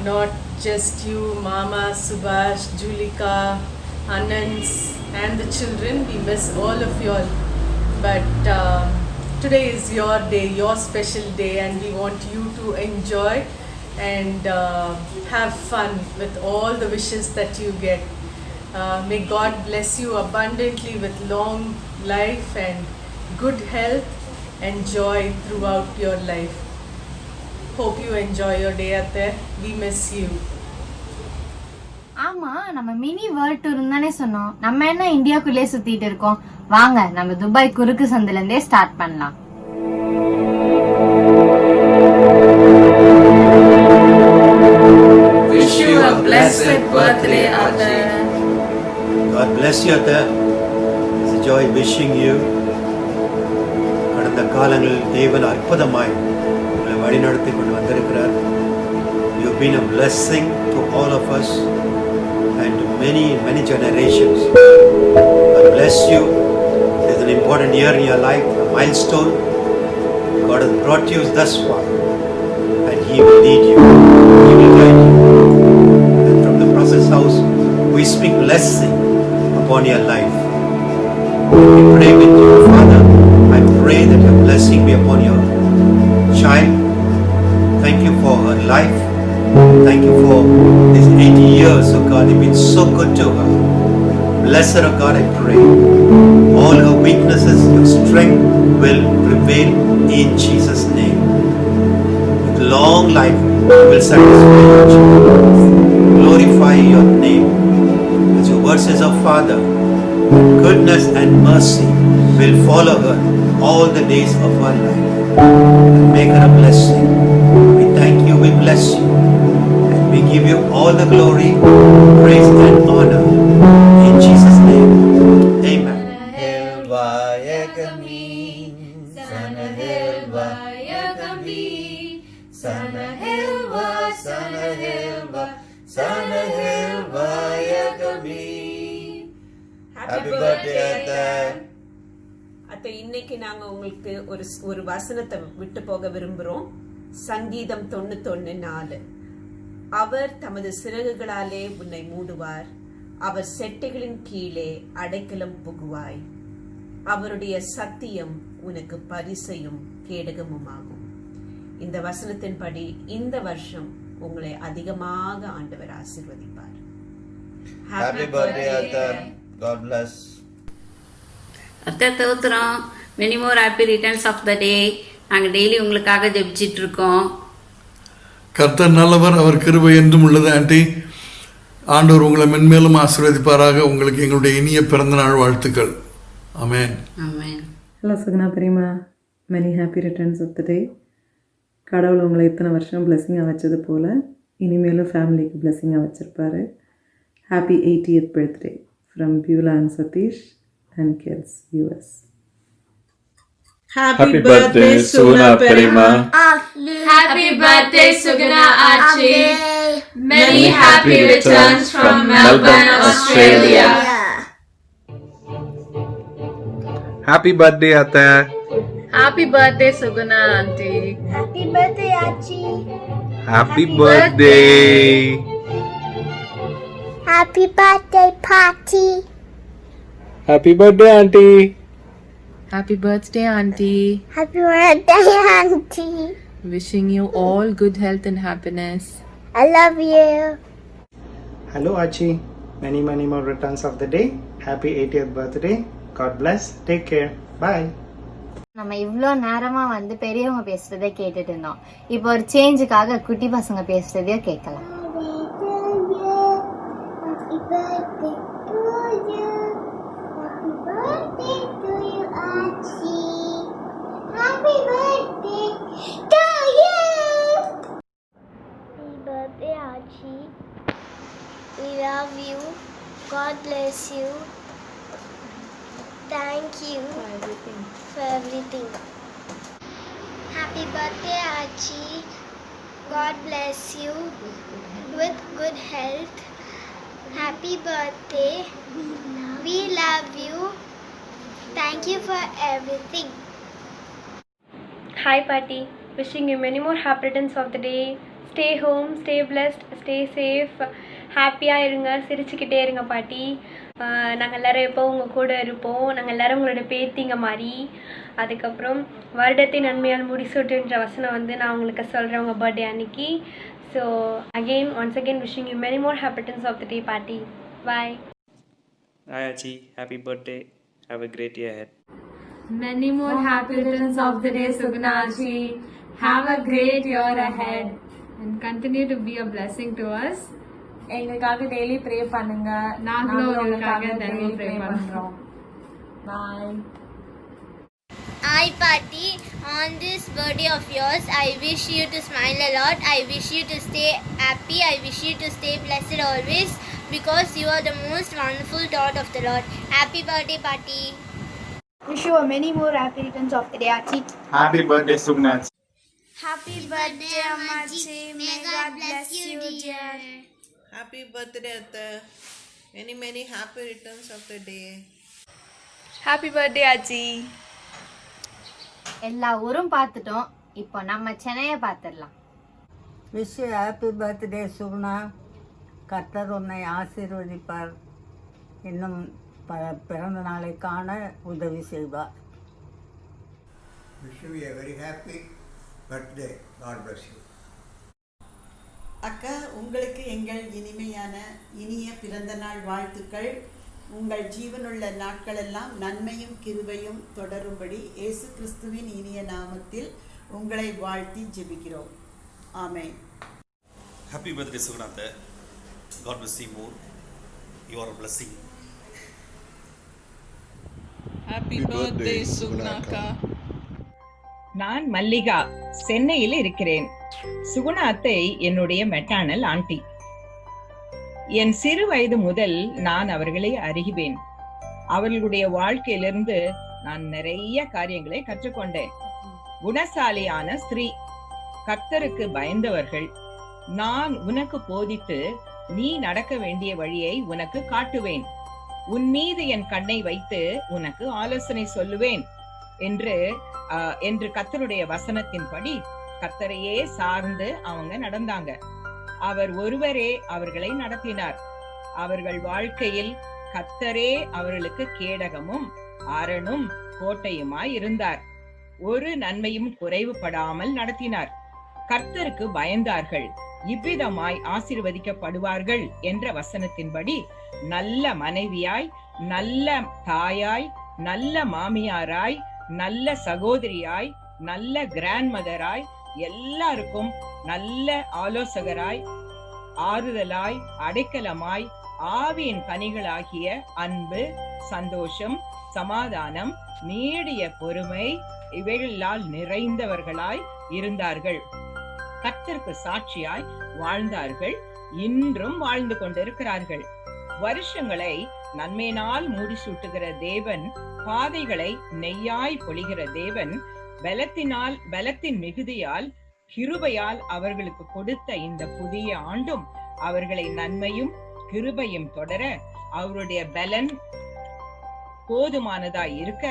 Not just you, Mama, Subhash, Julika, Anans and the children. We miss all of you all. But today is your day, your special day, and we want you to enjoy and have fun with all the wishes that you get. May God bless you abundantly with long life and good health and joy throughout your life. Hope you enjoy your day out there. We miss you. ஆமா, நம்ம mini world tour தானே சொன்னோம். நம்ம என்ன இந்தியாக்குள்ளே சுத்திட்டு இருக்கோம். வாங்க நம்ம துபாய் குறுக்கு சந்தில இருந்தே ஸ்டார்ட் பண்ணலாம். Wish you a blessed birthday, Atta. God bless you, Atta. It's a joy wishing you. கடந்த காலங்களில் தேவன் அற்புதமாய் உங்களை வழிநடத்தி கொண்டு வந்திருக்கிறார். You've been a blessing to all of us and to many generations. God bless you. It's an important year in your life, a milestone. God has brought you thus far and He will lead you. He will guide you. And from the Prophet's house, we speak blessing upon your life. We pray with you, Father. I pray that your blessing be upon your child. Thank you for her life. Thank you for these 80 years, oh God. You've been so good to her. Bless her, oh God, I pray. All her weaknesses, your strength will prevail in Jesus' name. With long life, you will satisfy your children. Glorify your name. As your word says, oh Father, goodness and mercy will follow her all the days of her life and make her a blessing. We thank you, we bless you, and we give you all the glory, praise and honor in Jesus' name. Amen. Sanahil Vayagabi. Happy birthday, Atta. அத்தை, இன்னைக்கு நாங்க உங்களுக்கு ஒரு வசனத்தை விட்டு போக விரும்புறோம். சங்கீதம் 91:4. அவர் தமது சிறகுகளாலே உன்னை மூடுவார், அவர் செட்டைகளின் கீழே அடைக்கலம் புகுவாய், அவருடைய சத்தியம் உனக்கு பரிசையும் கேடகமுமாகும். இந்த வசனத்தின்படி இந்த வருஷம் உங்களை அதிகமாக ஆண்டவர் ஆசீர்வதிப்பார். Happy birthday, Atta. God bless. அத்தை தோத்துறோம். Many more happy returns of the day. நாங்கள் டெய்லி உங்களுக்காக ஜெபிச்சிட்டு இருக்கோம். கர்த்தர் நல்லவர், அவர் கிருபை என்றும் உள்ளது. ஆண்டி, ஆண்டவர் உங்களை மென்மேலும் ஆசீர்வதிப்பாராக. உங்களுக்கு எங்களுடைய இனிய பிறந்தநாள் வாழ்த்துக்கள். ஆமென். ஆமென். ஹலோ சுகுணா பெரியம்மா, many happy returns of the day. கடவுள் உங்களை இத்தனை வருஷம் பிளெஸ்ஸிங்காக வச்சது போல் இனிமேலும் ஃபேமிலிக்கு பிளெஸ்ஸிங்காக வச்சுருப்பாரு. Happy 80th birthday from Beulah and Satish and kids US. Happy birthday Suguna Perima. Happy birthday Suguna Achi. Many happy returns from Melbourne, Australia. Happy birthday Atta. Happy birthday Suguna auntie. Happy birthday Achi. Happy birthday. Happy birthday party. Happy birthday auntie. Happy birthday auntie. Happy birthday auntie. Wishing you all good health and happiness. I love you. Hello Achi. Many more returns of the day. Happy 80th birthday. God bless. Take care. Bye. நம்ம இவ்வளோ நேரமாக வந்து பெரியவங்க பேசுகிறதே கேட்டுட்டு இருந்தோம். இப்போ ஒரு சேஞ்சுக்காக குட்டி பசங்க பேசுகிறதையும் கேட்கலாம். Birthday to you, Achi. Happy birthday to you. Happy birthday, Achi. We love you. God bless you. Thank you for everything. Happy birthday, Achi. God bless you with good health. Happy birthday. We love you. Thank you for everything. Hi Patty, wishing you many more happy returns of the day. Stay home, stay blessed, stay safe. ஹாப்பியாக இருங்க, சிரிச்சுக்கிட்டே இருங்க பாட்டி. நாங்கள் எல்லோரும் எப்போ உங்கள் கூட இருப்போம். நாங்கள் எல்லோரும் உங்களோட பேத்திங்க மாதிரி. அதுக்கப்புறம் வருடத்தை நன்மையால் முடிசூட்டுன்ற வசனம் வந்து நான் உங்களுக்கு சொல்கிறேன் உங்கள் பர்த்டே அன்னைக்கு. So once again wishing you many more happy returns of the day Patty. Bye. Hi Achi, happy birthday. Have a great year ahead. Many more happy returns of the day Suguna Achi. Have a great year ahead and continue to be a blessing to us. எங்களுக்காக daily pray பண்ணுங்க. நாங்களும் உங்களுக்காக daily pray பண்றோம். Bye. Hi Patty, on this birthday of yours, I wish you to smile a lot. I wish you to stay happy. I wish you to stay blessed always because you are the most wonderful daughter of the Lord. Happy birthday, Patty. Wish you many more happy returns of the day, Achi. Happy birthday Sugna. Happy birthday, Amachi. May God bless you, dear. Happy birthday, Atta. Many happy returns of the day. Happy birthday Achi. எல்லா ஊரும் பார்த்துட்டோம், இப்போ நம்ம சென்னையை பார்த்துடலாம். Wish happy birthday Suguna. கர்த்தர் உன்னை ஆசீர்வதிப்பார், இன்னும் பல பிறந்த நாளை காண உதவி செய்வார். Wish you a very happy birthday. God bless you. அக்கா, உங்களுக்கு எங்கள் இனிய பிறந்த நாள் வாழ்த்துக்கள். உங்கள் ஜீவனுள்ள நாட்களெல்லாம் நன்மையும் கிருபையும் தொடரும்படி இயேசு கிறிஸ்துவின் இனிய நாமத்தில் உங்களை வாழ்த்தி ஜெபிக்கிறோம். ஆமென். Happy birthday Sugunatha. God bless you more. You are a blessing. Happy birthday Sugunaka. நான் மல்லிகா, சென்னையில் இருக்கிறேன். சுகுணா அத்தை என்னுடைய மெட்டர்னல் ஆண்டி. என் சிறு வயது முதல் நான் அவர்களை அறிவேன். அவர்களுடைய வாழ்க்கையிலிருந்து நான் நிறைய காரியங்களை கற்றுக்கொண்டேன். குணசாலியான ஸ்திரீ, கர்த்தருக்கு பயந்தவர்கள். நான் உனக்கு போதித்து நீ நடக்க வேண்டிய வழியை உனக்கு காட்டுவேன். உன் மீது என் கண்ணை வைத்து உனக்கு ஆலோசனை சொல்லுவேன் என்று கர்த்தருடைய வசனத்தின்படி கர்த்தரையே சார்ந்து அவங்க நடந்தாங்க. அவர் ஒருவரே அவர்களை நடத்தினார். அவர்கள் வாழ்க்கையில் கர்த்தரே அவர்களுக்கு கேடகமும் அரணும் கோட்டையுமாய் இருந்தார். ஒரு நன்மையும் குறைவுபடாமல் நடத்தினார். கர்த்தருக்கு பயந்தார்கள், இவ்விதமாய் ஆசீர்வதிக்கப்படுவார்கள் என்ற வசனத்தின்படி நல்ல மனைவியாய், நல்ல தாயாய், நல்ல மாமியாராய், நல்ல சகோதரியாய், நல்ல கிராண்ட் மதராய், எல்லாருக்கும் நல்ல ஆலோசகராய், ஆறுதலாய், அடைக்கலமாய், ஆவியின் கனிகளாகிய அன்பு, சந்தோஷம், சமாதானம், நீடிய பொறுமை இவைகளால் நிறைந்தவர்களாய் இருந்தார்கள். கர்த்தருக்கு சாட்சியாய் வாழ்ந்தார்கள், இன்றும் வாழ்ந்து கொண்டிருக்கிறார்கள். வருஷங்களை நன்மையினால் மூடிசூட்டுகிற தேவன், பாதைகளை நெய்யாய் பொழிகிற தேவன், பலத்தின் மிகுதியால் கிருபையால் அவர்களுக்கு கொடுத்த இந்த புதிய ஆண்டும் அவர்களை நன்மையும் கிருபையும் தொடர, அவருடைய பலன் போதுமானதாய் இருக்க,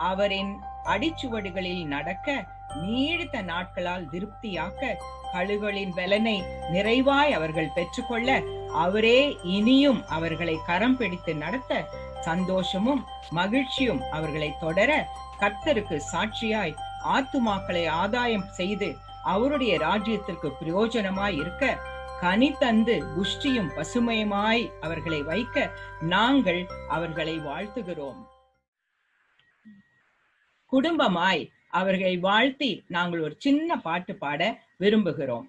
அவரின் அடிச்சுவடுகளில் நடக்க, நீடித்த நாட்களால் திருப்தியாக்க, கழுகளின் பலனை நிறைவாய் அவர்கள் பெற்றுக்கொள்ள, அவரே இனியும் அவர்களை கரம் பிடித்து நடத்த, சந்தோஷமும் மகிழ்ச்சியும் அவர்களை தொடர, கர்த்தருக்கு சாட்சியாய் ஆத்துமாக்களை ஆதாயம் செய்து அவருடைய ராஜ்யத்திற்கு பிரயோஜனமாய் இருக்க, கனி தந்து புஷ்டியும் பசுமையுமாய் அவர்களை வைக்க நாங்கள் அவர்களை வாழ்த்துகிறோம். குடும்பமாய் அவர்களை வாழ்த்தி நாங்கள் ஒரு சின்ன பாட்டு பாட விரும்புகிறோம்.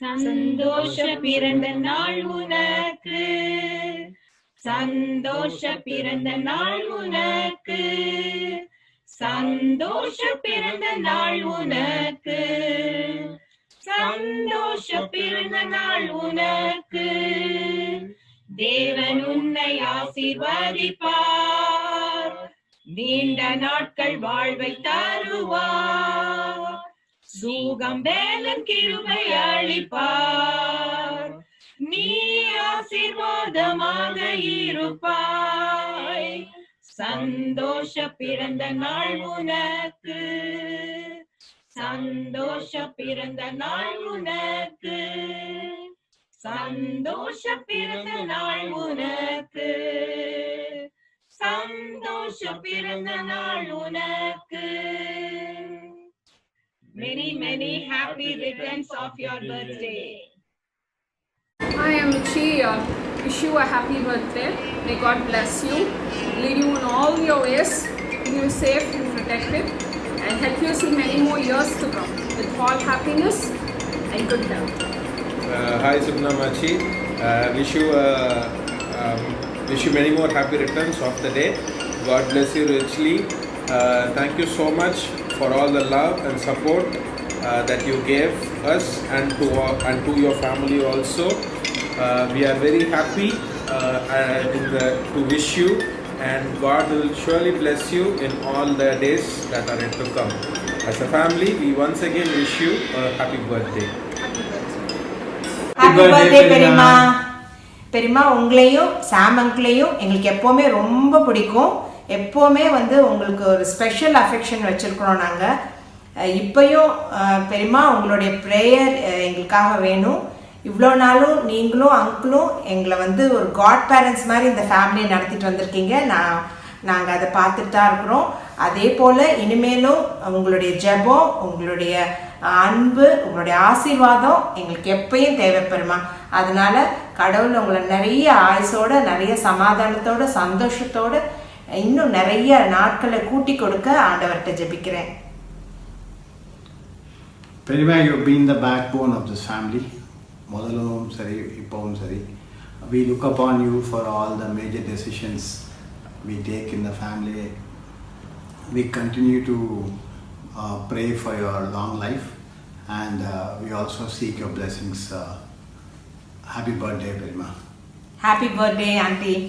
சந்தோஷ பிறந்த நாள் உனக்கு, சந்தோஷ பிறந்த நாள் உனக்கு, சந்தோஷ பிறந்த நாள் உனக்கு, சந்தோஷ பிறந்த நாள் உனக்கு. தேவன் உன்னை ஆசீர்வதிப்பார், நீண்ட நாட்கள் வாழ்வை தருவார், சுகம் வேலன் கிருபை அளிப்பார், நீ ஆசீர்வாதமாக இருப்பாய். சந்தோஷ பிறந்த நாள் உனக்கு, சந்தோஷ பிறந்த நாள் உனக்கு, சந்தோஷ பிறந்த நாள் உனக்கு, சந்தோஷ பிறந்த நாள் உனக்கு. Many, many happy returns of your birthday. I am Chi. Wish you a happy birthday. May God bless you, lead you in all your ways, keep you safe and protected, and help you see many more years to come with all happiness and good health. Hi Subna Machi. Wish you many more happy returns of the day. God bless you richly. Thank you so much for all the love and support that you gave us and to your family also. We are very happy to wish you, and God will surely bless you in all the days that are yet to come. As a family, we once again wish you a happy birthday. Happy birthday பெரியம்மா. பெரியம்மா, உங்களையும் சாம் அங்கிளையும் எங்களுக்கு எப்போவுமே ரொம்ப பிடிக்கும். எப்போவுமே உங்களுக்கு ஒரு ஸ்பெஷல் அஃபெக்ஷன் வச்சுருக்கிறோம் நாங்கள். இப்போயும் பெரியம்மா உங்களுடைய ப்ரேயர் எங்களுக்காக வேணும். இவ்வளோ நாளும் நீங்களும் அங்கிளும் எங்களை ஒரு காட் பேரண்ட்ஸ் மாதிரி இந்த ஃபேமிலியை நடத்திட்டு வந்திருக்கீங்க. நாங்கள் அதை பார்த்துட்டு தான் இருக்கிறோம். அதே போல் இனிமேலும் உங்களுடைய ஜெபம், உங்களுடைய அன்பு, உங்களுடைய ஆசீர்வாதம் எங்களுக்கு எப்பயும் தேவைப்படுமா. அதனால கடவுள் உங்களை நிறைய ஆயுசோட, நிறைய சமாதானத்தோட, சந்தோஷத்தோட இன்னும் நிறைய நாட்களை கூட்டி கொடுக்க ஆண்டவர்கிட்ட ஜெபிக்கிறேன். பெரியம்மா, you have been the backbone of this family. முதலும் சரி, இப்பவும் சரி. We look upon you for all the major decisions we take in the family. We continue to pray for your long life, and we also seek your blessings. Happy birthday, Perima. Happy birthday, Auntie.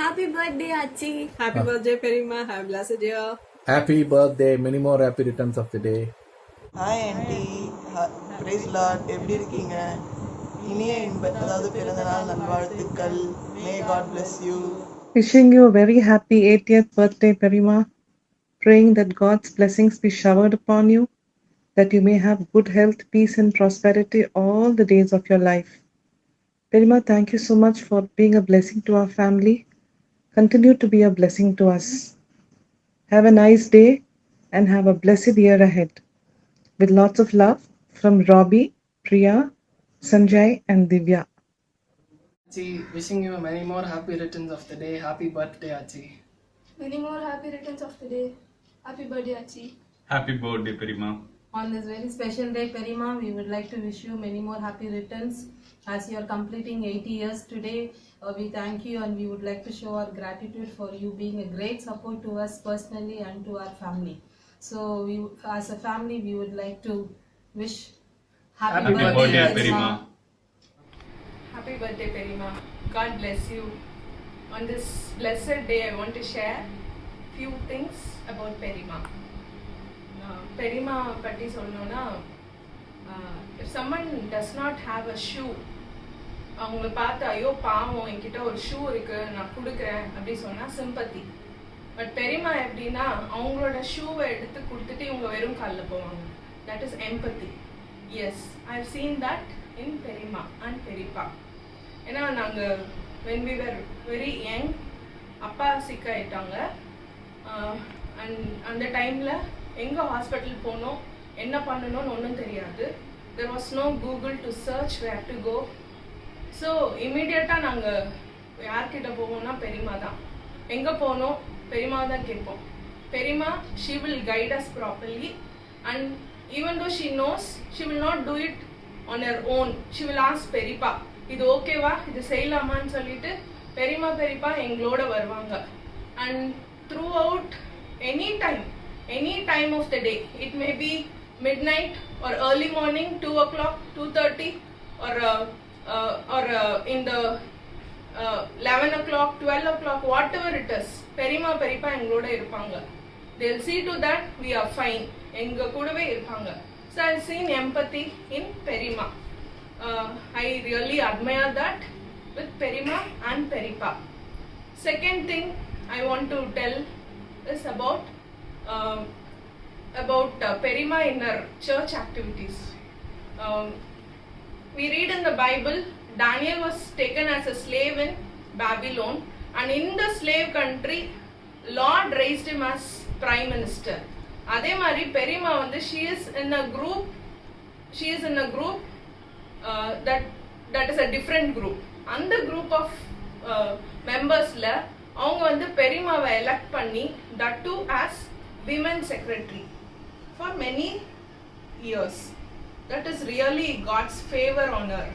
Happy birthday, Achi. Happy birthday, Perima. Have a blessed year. Happy birthday. Many more happy returns of the day. Hi aunty, praise Lord, எப்படி இருக்கீங்க? இனிய அதாவது பிறந்தநாள் நல்வாழ்த்துக்கள். May God bless you. Wishing you a very happy 80th birthday, Perima. Praying that God's blessings be showered upon you, that you may have good health, peace and prosperity all the days of your life. Perima, thank you so much for being a blessing to our family. Continue to be a blessing to us. Have a nice day and have a blessed year ahead. With lots of love from Robbie, Priya, Sanjay and Divya. Achi, wishing you many more happy returns of the day. Happy birthday, Achi. Many more happy returns of the day. Happy birthday, Achi. Happy birthday, Perima. On this very special day, Perima, we would like to wish you many more happy returns. As you are completing 80 years today, we thank you and we would like to show our gratitude for you being a great support to us personally and to our family. So, we, as a family, we would like to wish happy birthday, Perima. Happy birthday, Perima. God bless you. On this blessed day, I want to share few things about Perima. Perima பற்றி சொல்லணும்னா, if someone does not have a shoe, அவங்கள பார்த்து ஐயோ பாவம் என்கிட்ட ஒரு shoe இருக்கு நான் கொடுக்குறேன் அப்படி சொன்னா சிம்பத்தி. பட் பெரியமா எப்படின்னா அவங்களோட ஷூவை எடுத்து கொடுத்துட்டு இவங்க வெறும் காலில் போவாங்க. That is empathy. Yes, I have seen that in பெரியமா அண்ட் பெரியப்பா. ஏன்னா நாங்கள் when we were very young, அப்பா சிக் ஆயிட்டாங்க. அண்ட் அந்த டைமில் எங்கே ஹாஸ்பிட்டல் போனோம் என்ன பண்ணணும்னு ஒன்றும் தெரியாது. There was no Google to search where to go. So இமீடியட்டாக நாங்கள் யார்கிட்ட போவோம்னா பெரியமா தான். எங்கே போனோம் பெரியமா தான் கேட்போம். பெரியமா, she will guide us properly and even though she knows, she will not do it on her own. She will ask பெரியப்பா இது ஓகேவா, இது செய்யலாமான்னு சொல்லிட்டு பெரியப்பா எங்களோட வருவாங்க. And throughout any time of the day, it may be midnight or early morning, 2 o'clock, 2:30 or in the 11 o'clock, 12 o'clock, whatever it is, பெரியப்பா எங்களோட இருப்பாங்க. They'll see to that we are fine. எங்க கூடவே இருப்பாங்க. So I've seen empathy in Perima. I really admire that with Perima and Perippa. Second thing I want to tell is about Perima in her church activities. We read in the Bible, Daniel was taken as a slave in Babylon, and in the slave country, Lord raised him as Prime Minister. அதே மாதிரி பெரியமா வந்து she is in a group that is a different group. அந்த group of membersல அவங்க வந்து பெரியமாவை elect பண்ணி, that too as women secretary for many years. That is really God's favor on her.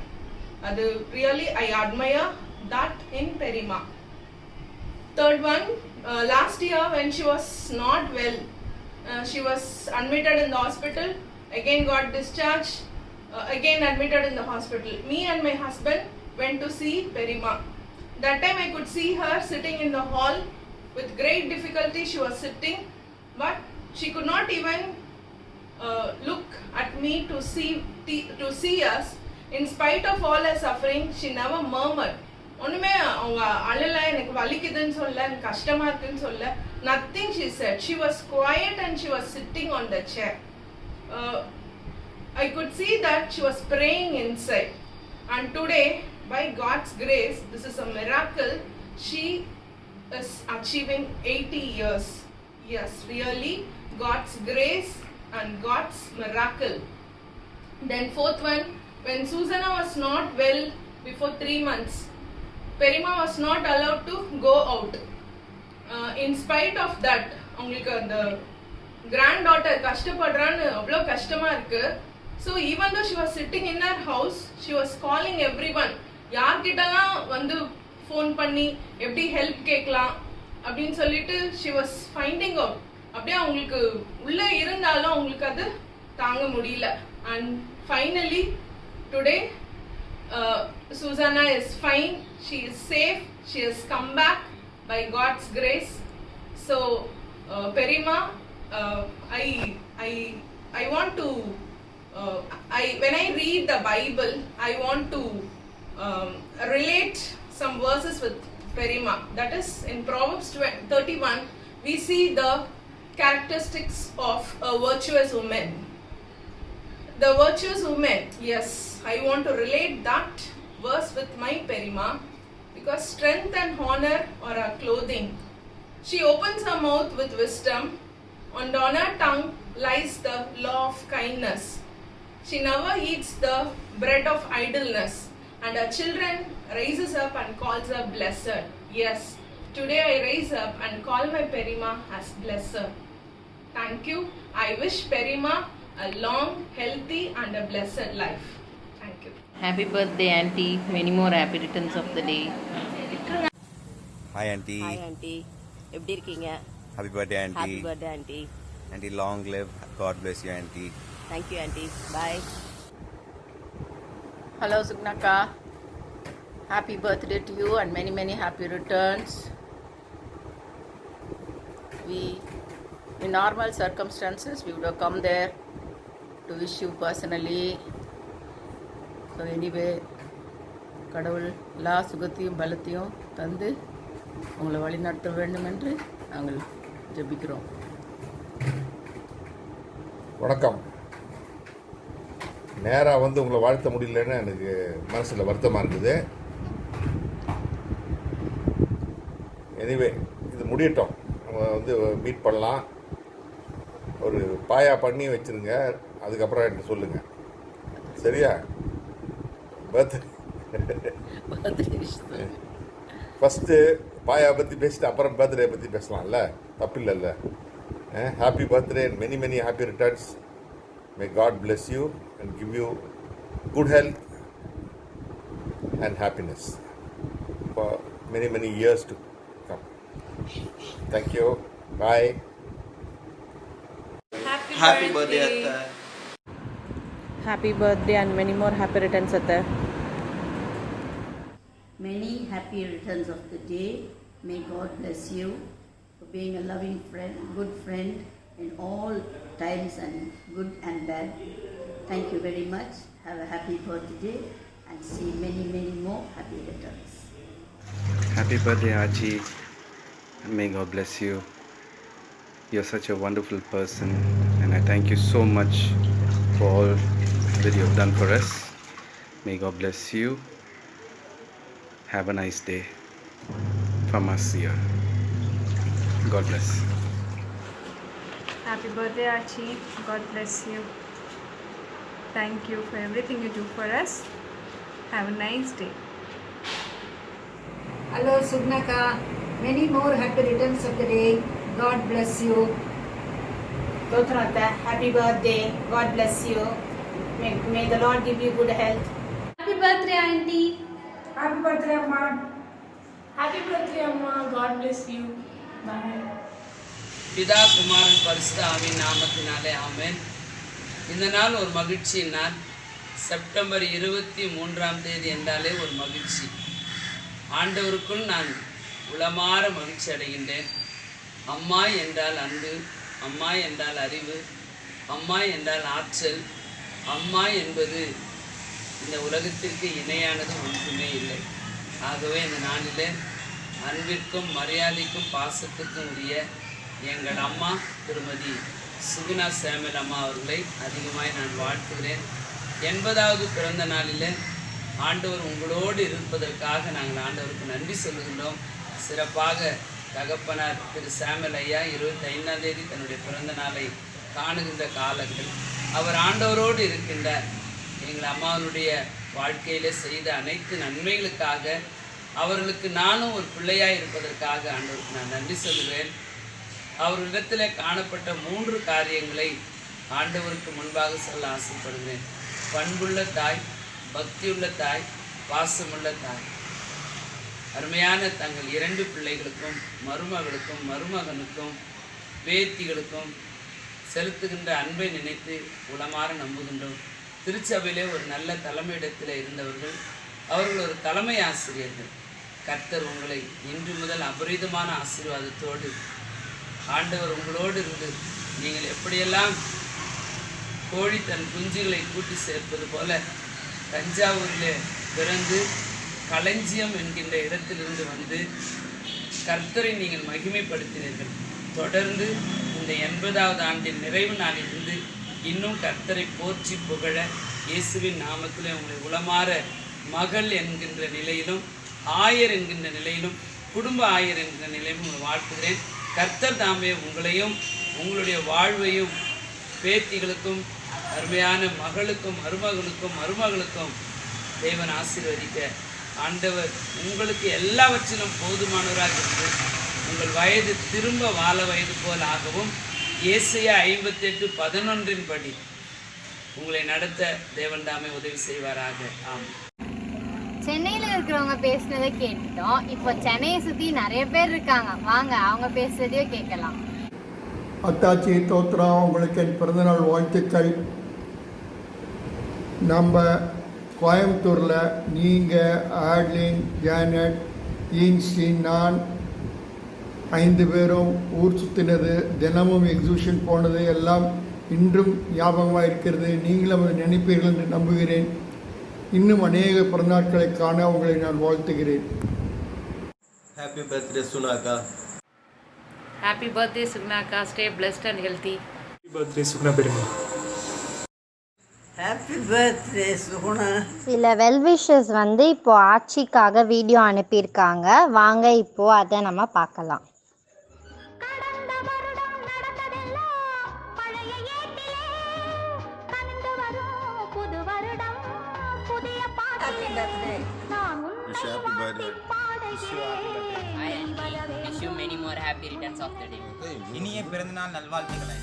Adu really I admire that in Perima. Third one, last year when she was not well, she was admitted in the hospital, again got discharged, again admitted in the hospital. Me and my husband went to see Perima. That time I could see her sitting in the hall. With great difficulty she was sitting, but she could not even look at me to see us. In spite of all her suffering, she never murmured. ஒண்ணுமே அவங்க அழல, எனக்கு வலிக்குதுன்னு சொல்ல, எனக்கு கஷ்டமா இருக்குன்னு சொல்ல. Nothing she said. She was quiet and she was sitting on the chair. I could see that she was praying inside. And today, by God's grace, this is a miracle, she is achieving 80 years. Yes, really, God's grace and God's miracle. Then fourth one, when Susanna was not well before 3 months, Perima was not allowed to go out. In spite of that, அவங்களுக்கு அந்த granddaughter கஷ்டப்படுறான்னு அவ்வளோ கஷ்டமா இருக்கு. So even though she was sitting in her house, she was calling everyone. யார்கிட்டலாம் வந்து phone பண்ணி எப்படி help கேட்கலாம் அப்படின்னு சொல்லிட்டு she was finding out. அப்படியே அவங்களுக்கு உள்ள இருந்தாலும் அவங்களுக்கு அது தாங்க முடியல. And finally today Susanna is fine, she is safe, she has come back by God's grace. So Perima, I I want to, when I read the Bible, I want to relate some verses with Perima. That is, in Proverbs 31, we see the characteristics of a virtuous woman. The virtuous woman, yes, I want to relate that verse with my Perima, because strength and honor are her clothing. She opens her mouth with wisdom, and on her tongue lies the law of kindness. She never eats the bread of idleness, and her children raises up and calls her blessed. Yes, today I raise up and call my Perima as blessed. Thank you. I wish Perima a long, healthy and a blessed life. Thank you. Happy birthday, Auntie. Many more happy returns of the day. Hi, Auntie. Hi, Auntie. எப்படி இருக்கீங்க? Happy birthday, Auntie. Happy birthday, Auntie. Auntie, long live. God bless you, Auntie. Thank you, Auntie. Bye. Hello, Sugnaka. Happy birthday to you and many, many happy returns. In normal circumstances, we would have come there to wish you personally. So anyway, கடவுள் எல்லா சுகத்தையும் பலத்தையும் தந்து உங்களை வழிநடத்த வேண்டும் என்று நாங்கள் ஜெபிக்கிறோம். வணக்கம். நேராக வந்து உங்களை வாழ்த்த முடியலன்னு எனக்கு மனசில் வருத்தமாக இருக்குது. எனிவே இது முடியட்டும், நம்ம வந்து மீட் பண்ணலாம். ஒரு பாயா பண்ணி வச்சுருங்க, அதுக்கப்புறம் என்கிட்ட சொல்லுங்கள், சரியா? ஃபஸ்ட்டு பாயா பற்றி பேசிட்டு அப்புறம் பர்த்டே பற்றி பேசலாம்ல, தப்பு இல்லைல்ல? Happy birthday and many, many happy returns. May God bless you and give you good health and happiness for many, many years to come. Thank you. Bye. Happy birthday, Atta. Happy birthday and many more happy returns, Atta. Many happy returns of the day. May God bless you for being a loving friend, good friend in all times and good and bad. Thank you very much. Have a happy birthday and see many, many more happy returns. Happy birthday, Aji. May God bless you. You're such a wonderful person, and I thank you so much for all that you have done for us. May God bless you. Have a nice day from us here. God bless. Happy birthday, Archie. God bless you. Thank you for everything you do for us. Have a nice day. Hello, Sugnaka. Many more happy returns of the day. God bless you. Dothrata, happy birthday. God bless you. May the Lord give you good health. Happy birthday, Auntie. Happy birthday, Amma. Happy birthday, Amma. God bless you. Bye. பிதா குமாரன் பரிசுத்த ஆவியின் நாமத்தினாலே ஆமென். இந்த நாள் ஒரு மகிழ்ச்சியின் நாள். September 23 என்றாலே ஒரு மகிழ்ச்சி. ஆண்டவருக்குள் நான் உளமாற மகிழ்ச்சி அடைகின்றேன். அம்மா என்றால் அன்பு, அம்மா என்றால் அறிவு, அம்மா என்றால் ஆற்றல். அம்மா என்பது இந்த உலகத்திற்கு இணையானது ஒன்றுமே இல்லை. ஆகவே இந்த நாளில் அன்பிற்கும் மரியாதைக்கும் பாசத்துக்கும் உரிய எங்கள் அம்மா திருமதி சுகுணா சேமல் அம்மா அவர்களை அதிகமாய் நான் வாழ்த்துகிறேன். 80வது பிறந்த நாளில் ஆண்டவர் உங்களோடு இருப்பதற்காக நாங்கள் ஆண்டவருக்கு நன்றி சொல்லுகின்றோம். சிறப்பாக தகப்பனார் திரு சேமல் ஐயா 25ஆம் தேதி தன்னுடைய பிறந்த நாளை காணுகின்ற காலங்கள் அவர் ஆண்டவரோடு இருக்கின்றார். எங்கள் அம்மாவனுடைய வாழ்க்கையில் செய்த அனைத்து நன்மைகளுக்காக அவர்களுக்கு நானும் ஒரு பிள்ளையாக இருப்பதற்காக ஆண்டவருக்கு நான் நன்றி சொல்லுவேன். அவர்களிடத்தில் காணப்பட்ட 3 காரியங்களை ஆண்டவருக்கு முன்பாக சொல்ல ஆசைப்படுவேன். பண்புள்ள தாய், பக்தியுள்ள தாய், பாசமுள்ள தாய். அருமையான தங்கள் 2 பிள்ளைகளுக்கும் மருமகளுக்கும் மருமகனுக்கும் பேத்திகளுக்கும் செலுத்துகின்ற அன்பை நினைத்து உளமாற நம்புகின்றோம். திருச்சபையிலே ஒரு நல்ல தலைமையிடத்தில் இருந்தவர்கள், அவர்கள் ஒரு தலைமை ஆசிரியர்கள். கர்த்தர் உங்களை இன்று முதல் அபரிதமான ஆசீர்வாதத்தோடு ஆண்டவர் உங்களோடு இருந்து நீங்கள் எப்படியெல்லாம் கோழி தன் குஞ்சுகளை கூட்டி சேர்ப்பது போல தஞ்சாவூரிலே பிறந்து களஞ்சியம் என்கின்ற இடத்திலிருந்து வந்து கர்த்தரை நீங்கள் மகிமைப்படுத்தினீர்கள். தொடர்ந்து இந்த 80வது ஆண்டின் நிறைவு நாளிலிருந்து இன்னும் கர்த்தரை போற்றி புகழ இயேசுவின் நாமத்திலே உங்களை உளமாற மகள் என்கின்ற நிலையிலும் ஆயர் என்கின்ற நிலையிலும் குடும்ப ஆயர் என்கின்ற நிலையிலும் உங்களை வாழ்த்துகிறேன். கர்த்தர் தாமே உங்களையும் உங்களுடைய வாழ்வையும் பேத்திகளுக்கும் அருமையான மகளுக்கும் மருமகளுக்கும் தேவன் ஆசீர்வதிக்க ஆண்டவர் உங்களுக்கு எல்லாவற்றிலும் போதுமானவராக இருந்து உங்கள் வயது திரும்ப வாழ வயது போல் ஆகவும் ஏசாயா 58:11 படி உங்களை நடத்த தேவன் தாமே உதவி செய்வாராக. ஆமாம். சென்னையில் இருக்கிறவங்க பேசுனதை கேட்டுட்டோம். இப்போ சென்னையை சுற்றி நிறைய பேர் இருக்காங்க. வாங்க அவங்க பேசுறதையும் கேட்கலாம். அத்தாச்சி தோத்திரம், உங்களுக்கு என் பிறந்தநாள் வாழ்த்துக்கள். நம்ம கோயம்புத்தூரில் நீங்கள், ஆட்லின், ஜானட், ஈன்ஸ்டீன், நான் 5 பேரும் ஊர் சுற்றினது, தினமும் எக்ஸிபிஷன் போனது எல்லாம் இன்றும் ஞாபகமாக இருக்கிறது. நீங்களும் அதை நினைப்பீர்கள் என்று நம்புகிறேன். இன்னும் அநேக பிறநாட்களை காண உங்களை நான் வாழ்த்துகிறேன். ஹாப்பி பர்த்டே சுனாக்கா. Happy birthday Sugnaka. Stay blessed and healthy. Happy birthday Sugna Perima. Happy birthday Sugna. சில வெல்விஷஸ் வந்து இப்போ ஆட்சிக்காக வீடியோ அனுப்பியிருக்காங்க. வாங்க இப்போ அதை நம்ம பார்க்கலாம். Happy birthday. Wish you happy birthday. Wish you many more happy returns of the day. இனிய பிறந்தநாள் நல்வாழ்த்துக்களை.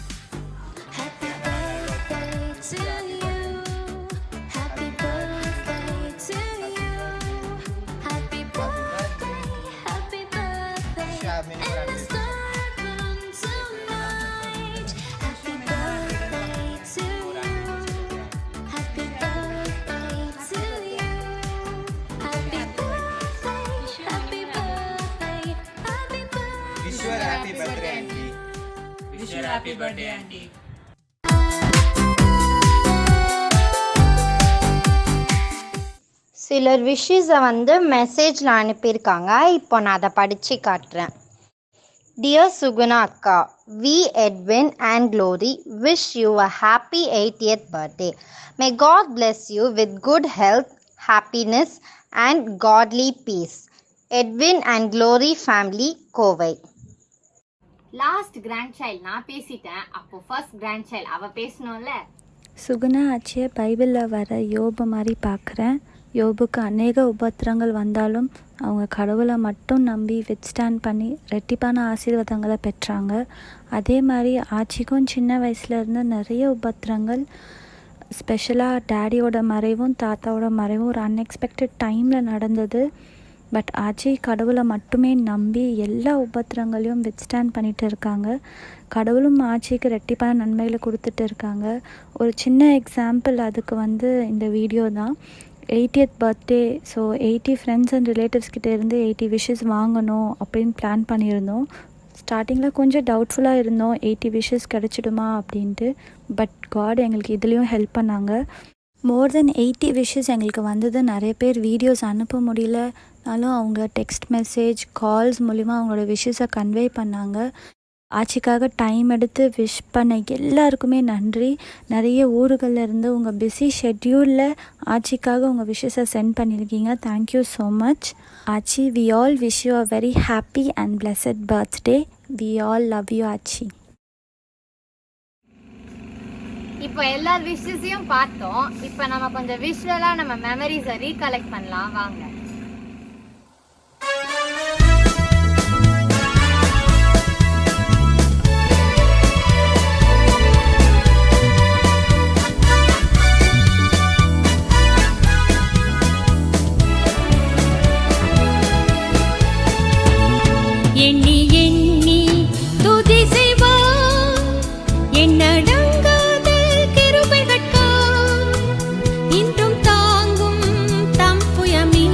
Happy birthday, Auntie. Wish you happy birthday, Auntie. சிலர் விஷஸை வந்து மெசேஜில் அனுப்பியிருக்காங்க. இப்போ நான் அதை படித்து காட்டுறேன். டியர் சுகுணா அக்கா, we Edwin and Glory wish you a happy 80th birthday. May God bless you with good health, happiness and godly peace. Edwin and Glory family, Kovai. Last grandchild நான் பேசிட்டேன். அப்போ ஃபர்ஸ்ட் கிராண்ட் சைல்டு அவள் பேசணும்ல. சுகுணா ஆச்சியை பைபிளில் வர யோபு மாதிரி பார்க்குறேன். யோபுக்கு அநேக உபத்திரங்கள் வந்தாலும் அவங்க கடவுளை மட்டும் நம்பி வித்ஸ்டாண்ட் பண்ணி ரெட்டிப்பான ஆசீர்வாதங்களை பெற்றாங்க. அதே மாதிரி ஆச்சிக்கும் சின்ன வயசுலேருந்து நிறைய உபத்திரங்கள், ஸ்பெஷலாக டேடியோட மறைவும் தாத்தாவோட மறைவும் ஒரு அன்எக்ஸ்பெக்டட் டைமில் நடந்தது. பட் ஆச்சி கடவுளை மட்டுமே நம்பி எல்லா உபத்திரங்களையும் வித்ஸ்டாண்ட் பண்ணிகிட்டு இருக்காங்க. கடவுளும் ஆச்சிக்கு ரெட்டிப்பான நன்மைகளை கொடுத்துட்டு இருக்காங்க. ஒரு சின்ன எக்ஸாம்பிள் அதுக்கு வந்து இந்த வீடியோ தான். 80th birthday. So 80 friends and relatives கிட்டே இருந்து 80 விஷஸ் வாங்கணும் அப்படின்னு பிளான் பண்ணியிருந்தோம். ஸ்டார்டிங்கில் கொஞ்சம் டவுட்ஃபுல்லாக இருந்தோம் 80 விஷஸ் கிடச்சிடுமா அப்படின்ட்டு. பட் காட் எங்களுக்கு இதுலேயும் ஹெல்ப் பண்ணாங்க. மோர் தென் 80 விஷஸ் எங்களுக்கு வந்தது. நிறைய பேர் வீடியோஸ் அனுப்ப முடியலனாலும் அவங்க டெக்ஸ்ட் மெசேஜ், கால்ஸ் மூலிமா அவங்களோட விஷஸை கன்வே பண்ணாங்க. ஆச்சிக்காக டைம் எடுத்து விஷ் பண்ண எல்லாருக்குமே நன்றி. நிறைய ஊர்களில் இருந்து உங்கள் பிஸி ஷெட்யூலில் ஆச்சிக்காக உங்கள் விஷஸை சென்ட் பண்ணியிருக்கீங்க. தேங்க்யூ ஸோ மச் ஆச்சி. We all wish you a very happy and blessed birthday. We all love you ஆச்சி. இப்போ எல்லா விஷஸையும் பார்த்தோம். இப்போ நம்ம கொஞ்சம் விஷுவலாக நம்ம மெமரிஸை ரீகலெக்ட் பண்ணலாம். வாங்க. எண்ணி எண்ணி துதி செய்வார் என்னடங்காத கிருபைகட்கார் இன்றும் தாங்கும் தம் புயமே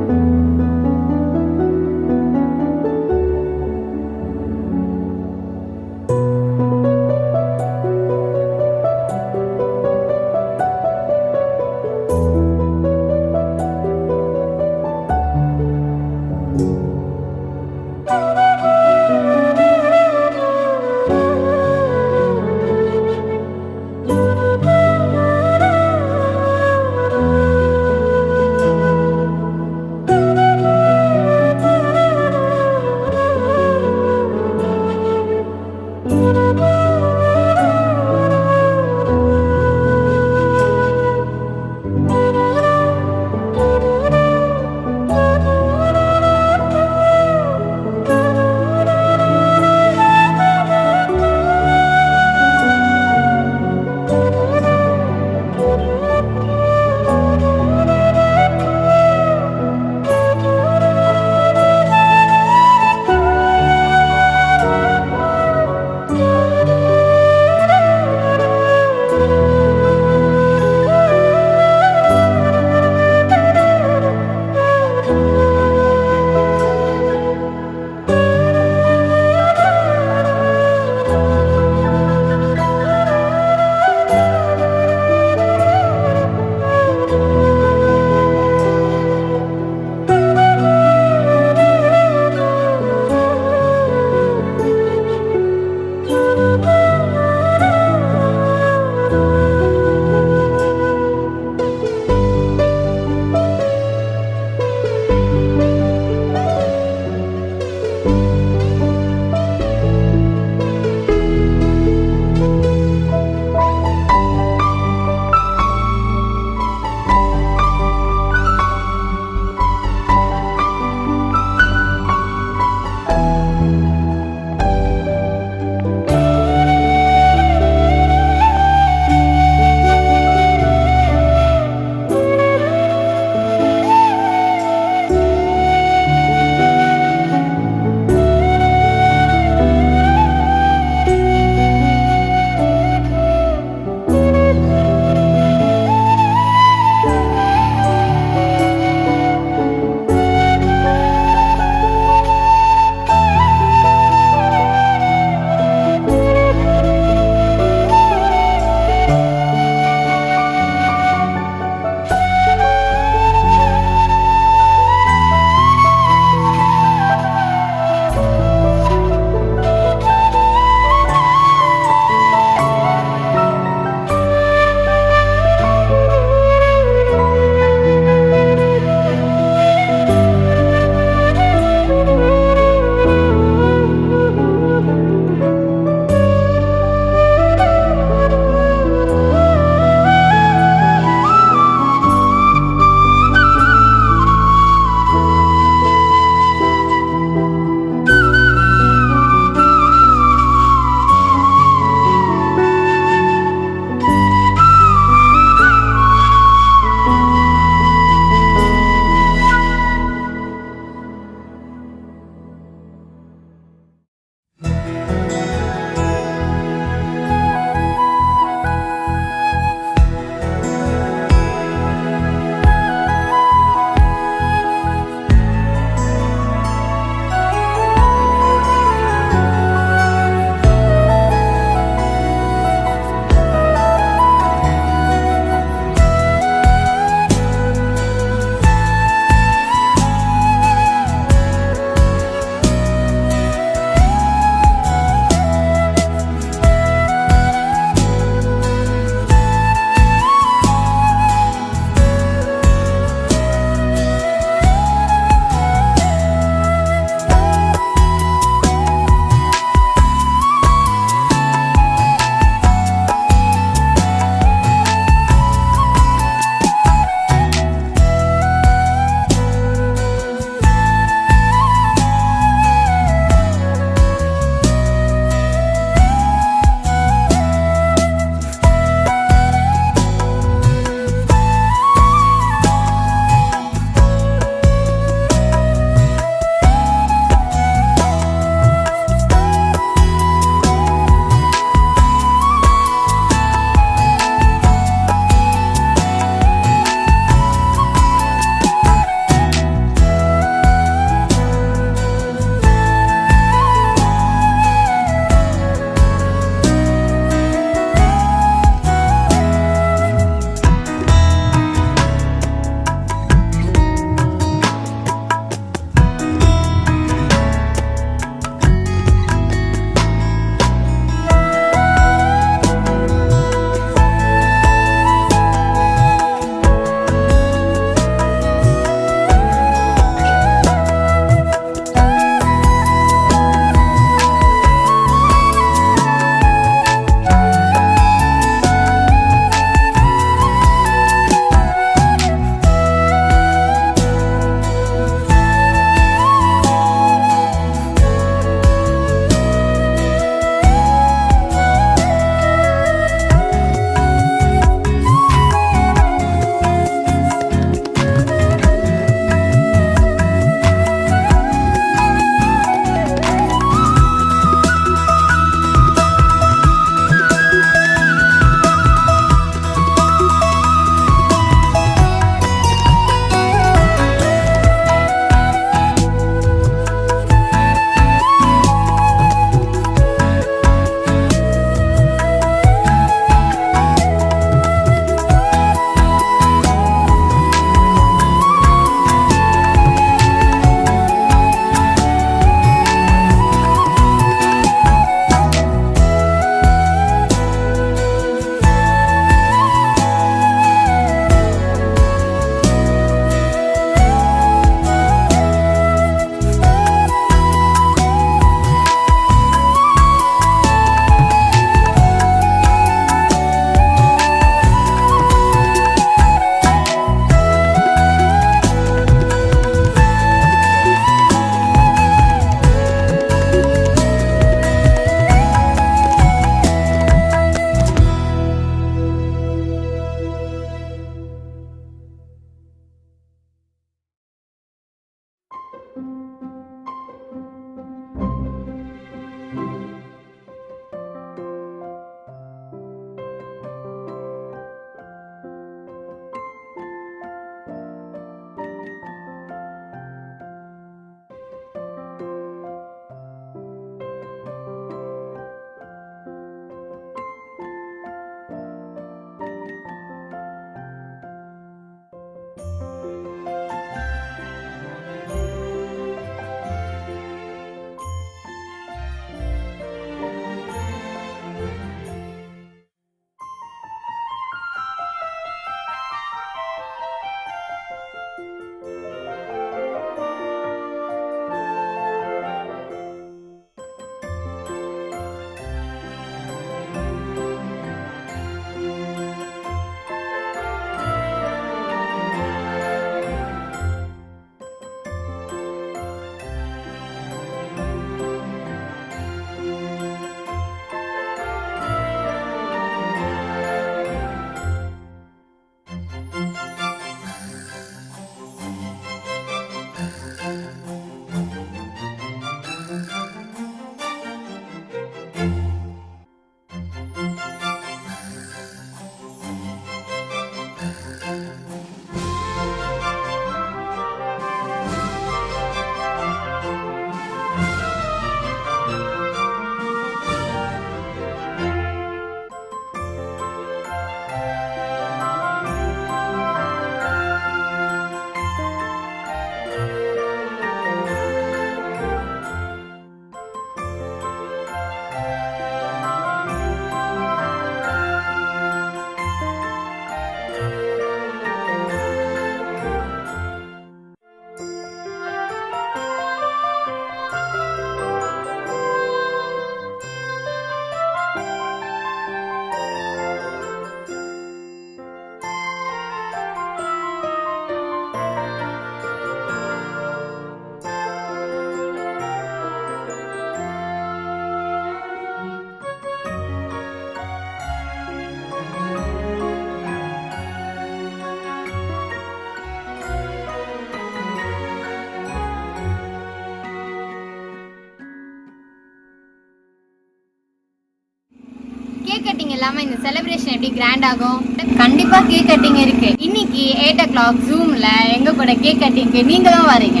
கேக் கட்டிங் இல்லாமல் இந்த செலிப்ரேஷன் எப்படி கிராண்ட் ஆகும்? கண்டிப்பாக கேக் கட்டிங் இருக்கு. இன்னைக்கு 8 o'clock ஜூமில் எங்கள் கூட கேக் கட்டிங்க்கு நீங்களும் வரீங்க.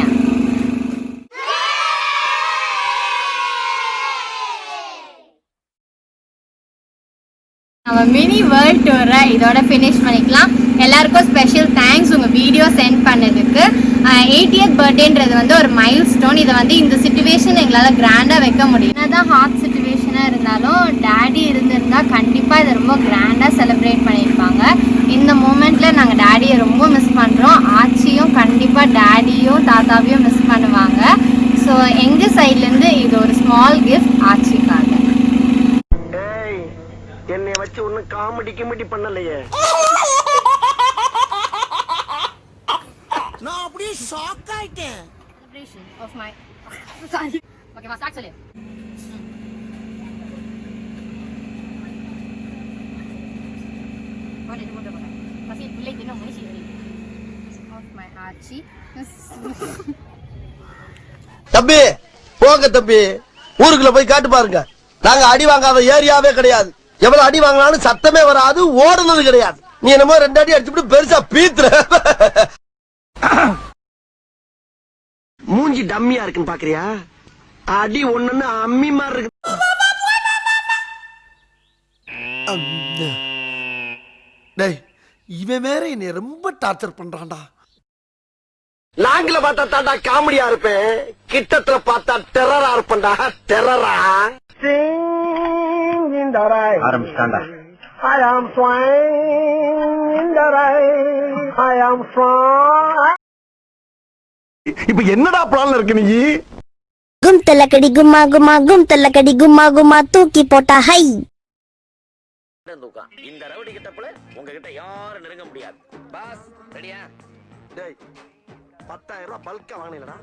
நம்ம மினி வேர்ல்ட் டூரை இதோட ஃபினிஷ் பண்ணிக்கலாம். எல்லாருக்கும் ஸ்பெஷல் தேங்க்ஸ் உங்கள் வீடியோ சென்ட் பண்ணதுக்கு. 80th பர்த்டேன்றது வந்து ஒரு மைல் ஸ்டோன். இதை வந்து இந்த சிச்சுவேஷன் எங்களால் கிராண்டாக வைக்க முடியும். என்னதான் ஹாட் சிச்சுவேஷனாக இருந்தாலும் டேடி இருந்திருந்தால் கண்டிப்பாக இதை ரொம்ப கிராண்டாக செலிப்ரேட் பண்ணியிருப்பாங்க. இந்த மூமெண்ட்டில் நாங்கள் டேடியை ரொம்ப மிஸ் பண்ணுறோம். ஆச்சியும் கண்டிப்பாக டேடியும் தாத்தாவையும் மிஸ் பண்ணுவாங்க. ஸோ எங்கள் சைட்லேருந்து இது ஒரு ஸ்மால் கிஃப்ட் ஆச்சிக்காக. என்னை வச்சு ஒன்னும் காமெடி பண்ணலையே. நான் அப்படியே ஷாக் ஆயிட்டேன். Celebration of my sorry. Okay, ma start சொல்லு. Boleh tu boleh. Masih boleh kena munisi ni. Of my Archie. தம்பி போங்க தம்பி, ஊருக்குள்ள போய் காட்டு பாருங்க. நாங்க அடி வாங்காத ஏரியாவே கிடையாது. எவ்வளவு அடி வாங்கினாலும் சத்தமே வராது, ஓடுனது கிடையாது. நீ என்னமோ 2 அடி அடிச்சுட்டு பெருசா பீத்துற. மூஞ்சி டம்மியா இருக்குன்னு பாக்குறியா? அடி ஒண்ணுன்னு அம்மி மாதிரி இருக்கு. டேய், இவன் வேற என்னை ரொம்ப டார்ச்சர் பண்றான்டா. லாங்கில பார்த்தா தாண்டா காமெடியா இருப்பேன், கிட்டத்துல பார்த்தா டெரரா இருப்பேன்டா. டெரரா ஆரம்பிச்சிட்டாண்டா. I am flying in the rain. I am flying. இப்ப என்னடா பிளான்ல இருக்கு நீ? கும் தலக்கடி கும்மா கும்மா கும் தலக்கடி கும்மா கும்மா தூக்கி போட்டா ஹை. இந்த ரவுடி கிட்டப்புல உங்ககிட்ட யாரும் நெருங்க முடியாது. பாஸ் ரெடியா? டேய் 10,000 ரூபாய் பல்கா வாங்கினீங்கடா.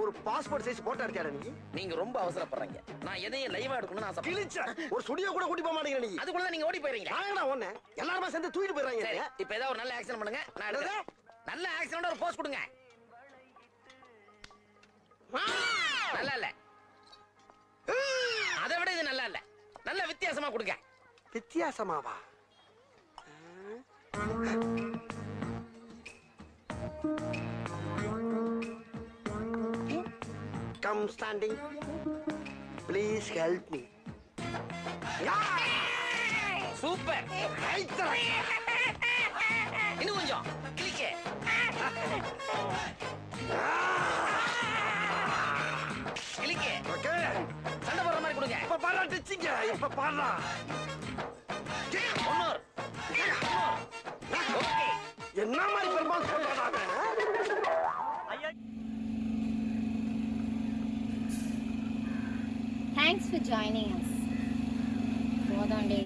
ஒரு பாஸ்போர்ட் சைஸ் போட்டோ எடுத்தியாடா நீ? நீங்க ரொம்ப அவசரப்படுறீங்க. நான் எதையும் லைவா எடுக்கணும்னு ஆசை. கிழிச்ச ஒரு ஸ்டுடியோ கூட கூட்டி போக மாட்டீங்க நீ. அதுக்குள்ள நீங்க ஓடி போறீங்க. வாங்கடா ஒண்ணே. எல்லாரும் சேர்ந்து தூக்கிட்டு போயிடுறாங்க. இப்போ ஏதாவது ஒரு நல்ல ஆக்சன் பண்ணுங்க. நான் எடுக்கிறேன். நல்ல ஆக்சனோட ஒரு போஸ் கொடுங்க. நல்லா இல்ல. அதை விட இது நல்லா இல்ல. நல்ல வித்தியாசமா கொடுங்க. வித்தியாசமாவா? Come standing. Please help me. Super. இன்னும் கொஞ்சம். கிளிக்கு. கிளிக்கு. ஓகே. சண்டை போடுற மாதிரி கொடுங்க. இப்ப பாரா டிச்சிங்க. இப்ப பாரா. ஒன்னோர். ஓகே. என்ன மாதிரி பெர்ஃபார்மன்ஸ் பண்றாங்க? Thanks for joining us. Go on day.